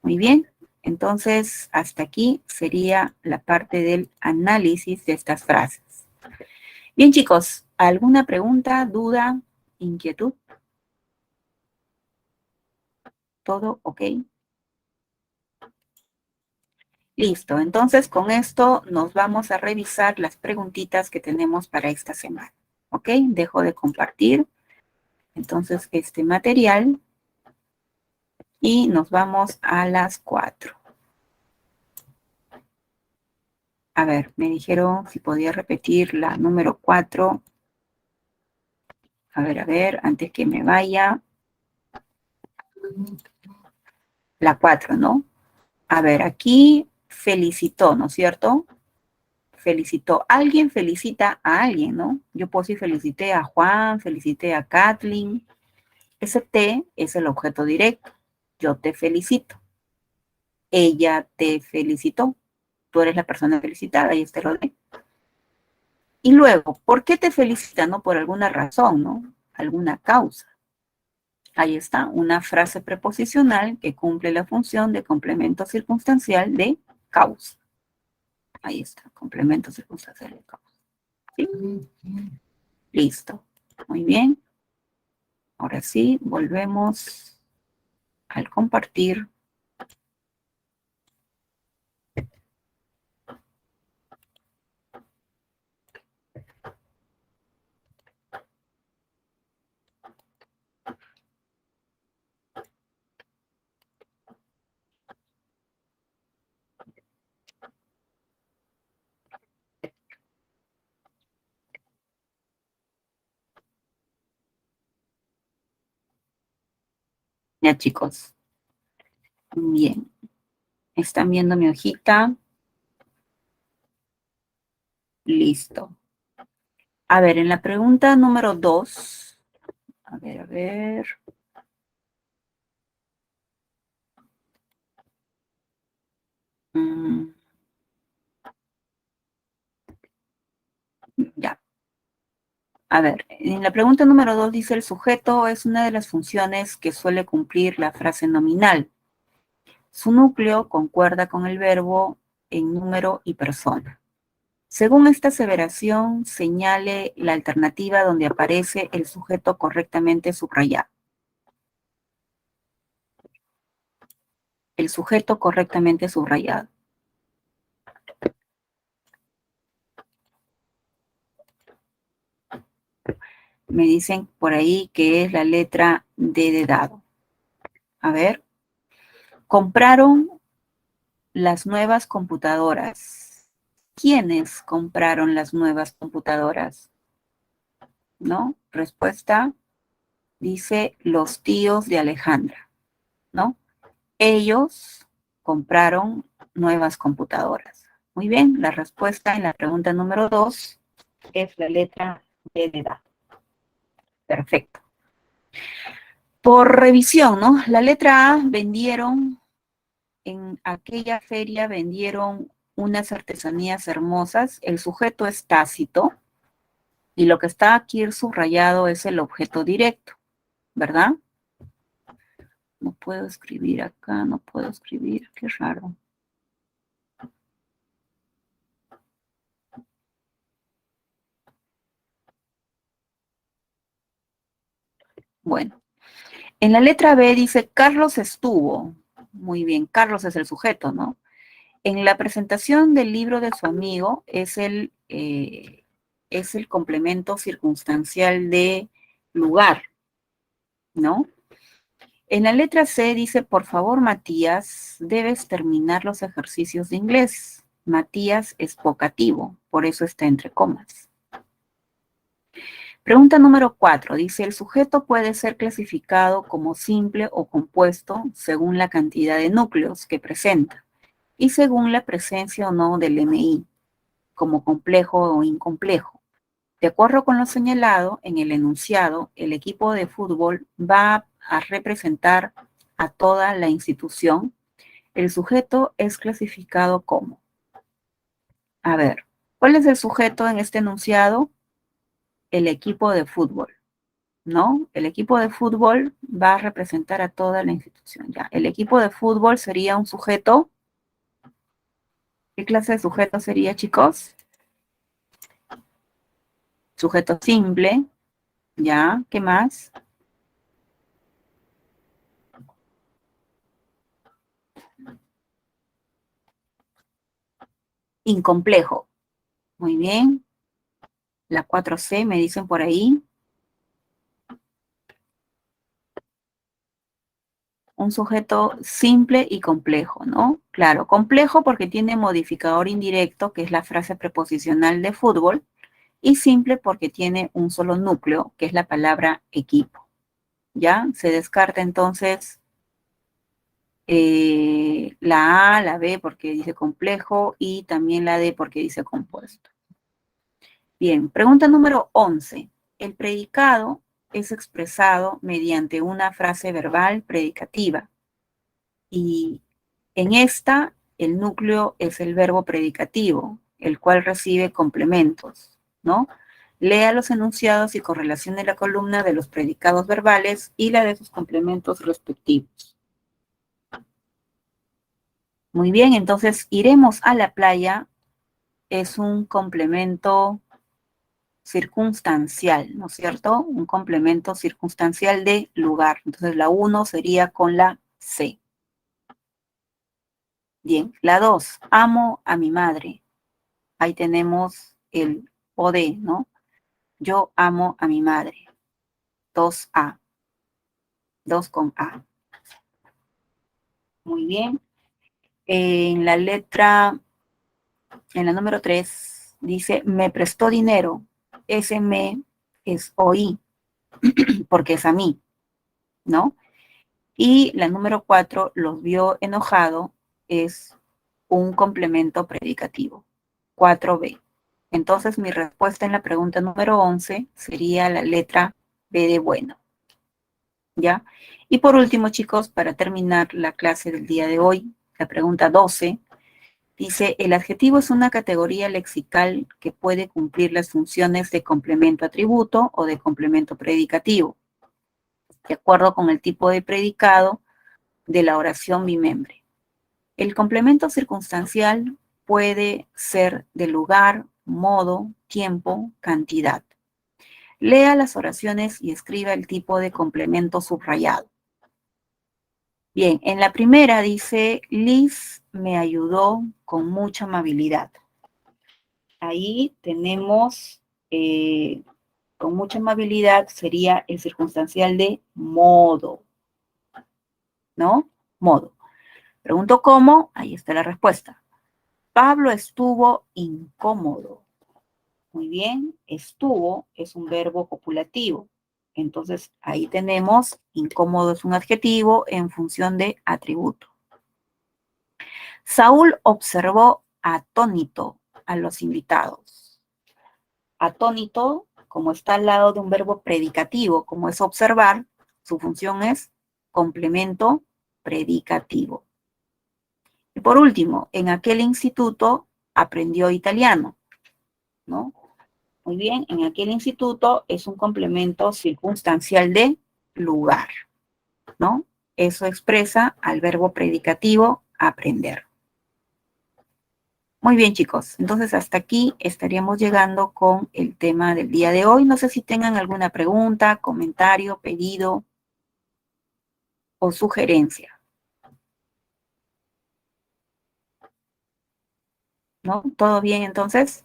[SPEAKER 1] Muy bien. Entonces, hasta aquí sería la parte del análisis de estas frases. Bien, chicos, ¿alguna pregunta, duda, inquietud? ¿Todo ok? Listo. Entonces, con esto nos vamos a revisar las preguntitas que tenemos para esta semana. ¿Ok? Dejo de compartir entonces este material y nos vamos a las 4. A ver, me dijeron si podía repetir la número 4. A ver, antes que me vaya. La 4, ¿no? A ver, aquí felicitó, ¿no es cierto? Felicitó. Alguien felicita a alguien, ¿no? Yo puedo decir felicité a Juan, felicité a Kathleen. Ese te es el objeto directo. Yo te felicito. Ella te felicitó. Tú eres la persona felicitada y este lo de. Y luego, ¿por qué te felicita? No por alguna razón, ¿no? Alguna causa. Ahí está, una frase preposicional que cumple la función de complemento circunstancial de causa. Ahí está, complemento circunstancial de causa. ¿Sí? Listo. Muy bien. Ahora sí, volvemos al compartir. Ya, chicos. Bien. ¿Están viendo mi hojita? Listo. A ver, en la pregunta número 2. A ver. Ya. A ver, en la pregunta número 2 dice el sujeto es una de las funciones que suele cumplir la frase nominal. Su núcleo concuerda con el verbo en número y persona. Según esta aseveración, señale la alternativa donde aparece el sujeto correctamente subrayado. El sujeto correctamente subrayado. Me dicen por ahí que es la letra D de dado. A ver. Compraron las nuevas computadoras. ¿Quiénes compraron las nuevas computadoras? ¿No? Respuesta dice los tíos de Alejandra, ¿no? Ellos compraron nuevas computadoras. Muy bien, la respuesta en la pregunta número 2 es la letra D de edad. Perfecto. Por revisión, ¿no? La letra A vendieron, en aquella feria vendieron unas artesanías hermosas. El sujeto es Tácito y lo que está aquí subrayado es el objeto directo, ¿verdad? No puedo escribir acá, no puedo escribir, qué raro. Bueno, en la letra B dice Carlos estuvo. Muy bien, Carlos es el sujeto, ¿no? En la presentación del libro de su amigo es el complemento circunstancial de lugar, ¿no? En la letra C dice, por favor, Matías, debes terminar los ejercicios de inglés. Matías es vocativo, por eso está entre comas. Pregunta número 4. Dice, el sujeto puede ser clasificado como simple o compuesto según la cantidad de núcleos que presenta y según la presencia o no del MI, como complejo o incomplejo. De acuerdo con lo señalado en el enunciado, el equipo de fútbol va a representar a toda la institución. El sujeto es clasificado como. A ver, ¿cuál es el sujeto en este enunciado? El equipo de fútbol, ¿no? El equipo de fútbol va a representar a toda la institución. Ya, el equipo de fútbol sería un sujeto. ¿Qué clase de sujeto sería, chicos? Sujeto simple. Ya, ¿qué más? Incomplejo. Muy bien. La 4C me dicen por ahí. Un sujeto simple y complejo, ¿no? Claro, complejo porque tiene modificador indirecto, que es la frase preposicional de fútbol, y simple porque tiene un solo núcleo, que es la palabra equipo. ¿Ya? Se descarta entonces la A, la B porque dice complejo y también la D porque dice compuesto. Bien, pregunta número 11. El predicado es expresado mediante una frase verbal predicativa y en esta el núcleo es el verbo predicativo, el cual recibe complementos, ¿no? Lea los enunciados y correlacione la columna de los predicados verbales y la de sus complementos respectivos. Muy bien, entonces iremos a la playa es un complemento circunstancial, ¿no es cierto? Un complemento circunstancial de lugar. Entonces la 1 sería con la C. Bien, la 2, amo a mi madre. Ahí tenemos el OD, ¿no? Yo amo a mi madre. 2A. 2 con A. Muy bien. En la letra, en la número 3, dice, me prestó dinero. Ese me es oí, porque es a mí, ¿no? Y la número 4, los vio enojado, es un complemento predicativo. 4B. Entonces mi respuesta en la pregunta número 11 sería la letra B de bueno. ¿Ya? Y por último, chicos, para terminar la clase del día de hoy, la pregunta 12 dice, el adjetivo es una categoría lexical que puede cumplir las funciones de complemento atributo o de complemento predicativo, de acuerdo con el tipo de predicado de la oración bimembre. El complemento circunstancial puede ser de lugar, modo, tiempo, cantidad. Lea las oraciones y escriba el tipo de complemento subrayado. Bien, en la primera dice, Liz me ayudó con mucha amabilidad. Ahí tenemos, con mucha amabilidad sería el circunstancial de modo, ¿no? Modo. Pregunto cómo, ahí está la respuesta. Pablo estuvo incómodo. Muy bien, estuvo es un verbo copulativo. Entonces, ahí tenemos, incómodo es un adjetivo en función de atributo. Saúl observó atónito a los invitados. Atónito, como está al lado de un verbo predicativo, como es observar, su función es complemento predicativo. Y por último, en aquel instituto aprendió italiano, ¿no? Muy bien, en aquel instituto es un complemento circunstancial de lugar, ¿no? Eso expresa al verbo predicativo aprender. Muy bien, chicos. Entonces, hasta aquí estaríamos llegando con el tema del día de hoy. No sé si tengan alguna pregunta, comentario, pedido o sugerencia, ¿no? ¿Todo bien entonces?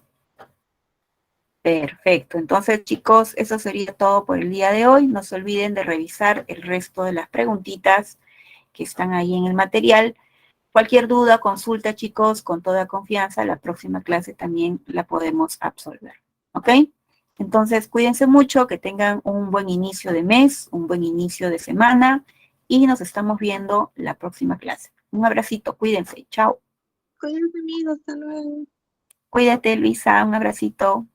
[SPEAKER 1] Perfecto. Entonces, chicos, eso sería todo por el día de hoy. No se olviden de revisar el resto de las preguntitas que están ahí en el material. Cualquier duda, consulta, chicos, con toda confianza, la próxima clase también la podemos absolver. ¿Ok? Entonces, cuídense mucho, que tengan un buen inicio de mes, un buen inicio de semana y nos estamos viendo la próxima clase. Un abracito, cuídense, chao.
[SPEAKER 3] Cuídense, amigos, hasta luego.
[SPEAKER 1] Cuídate, Luisa, un abracito.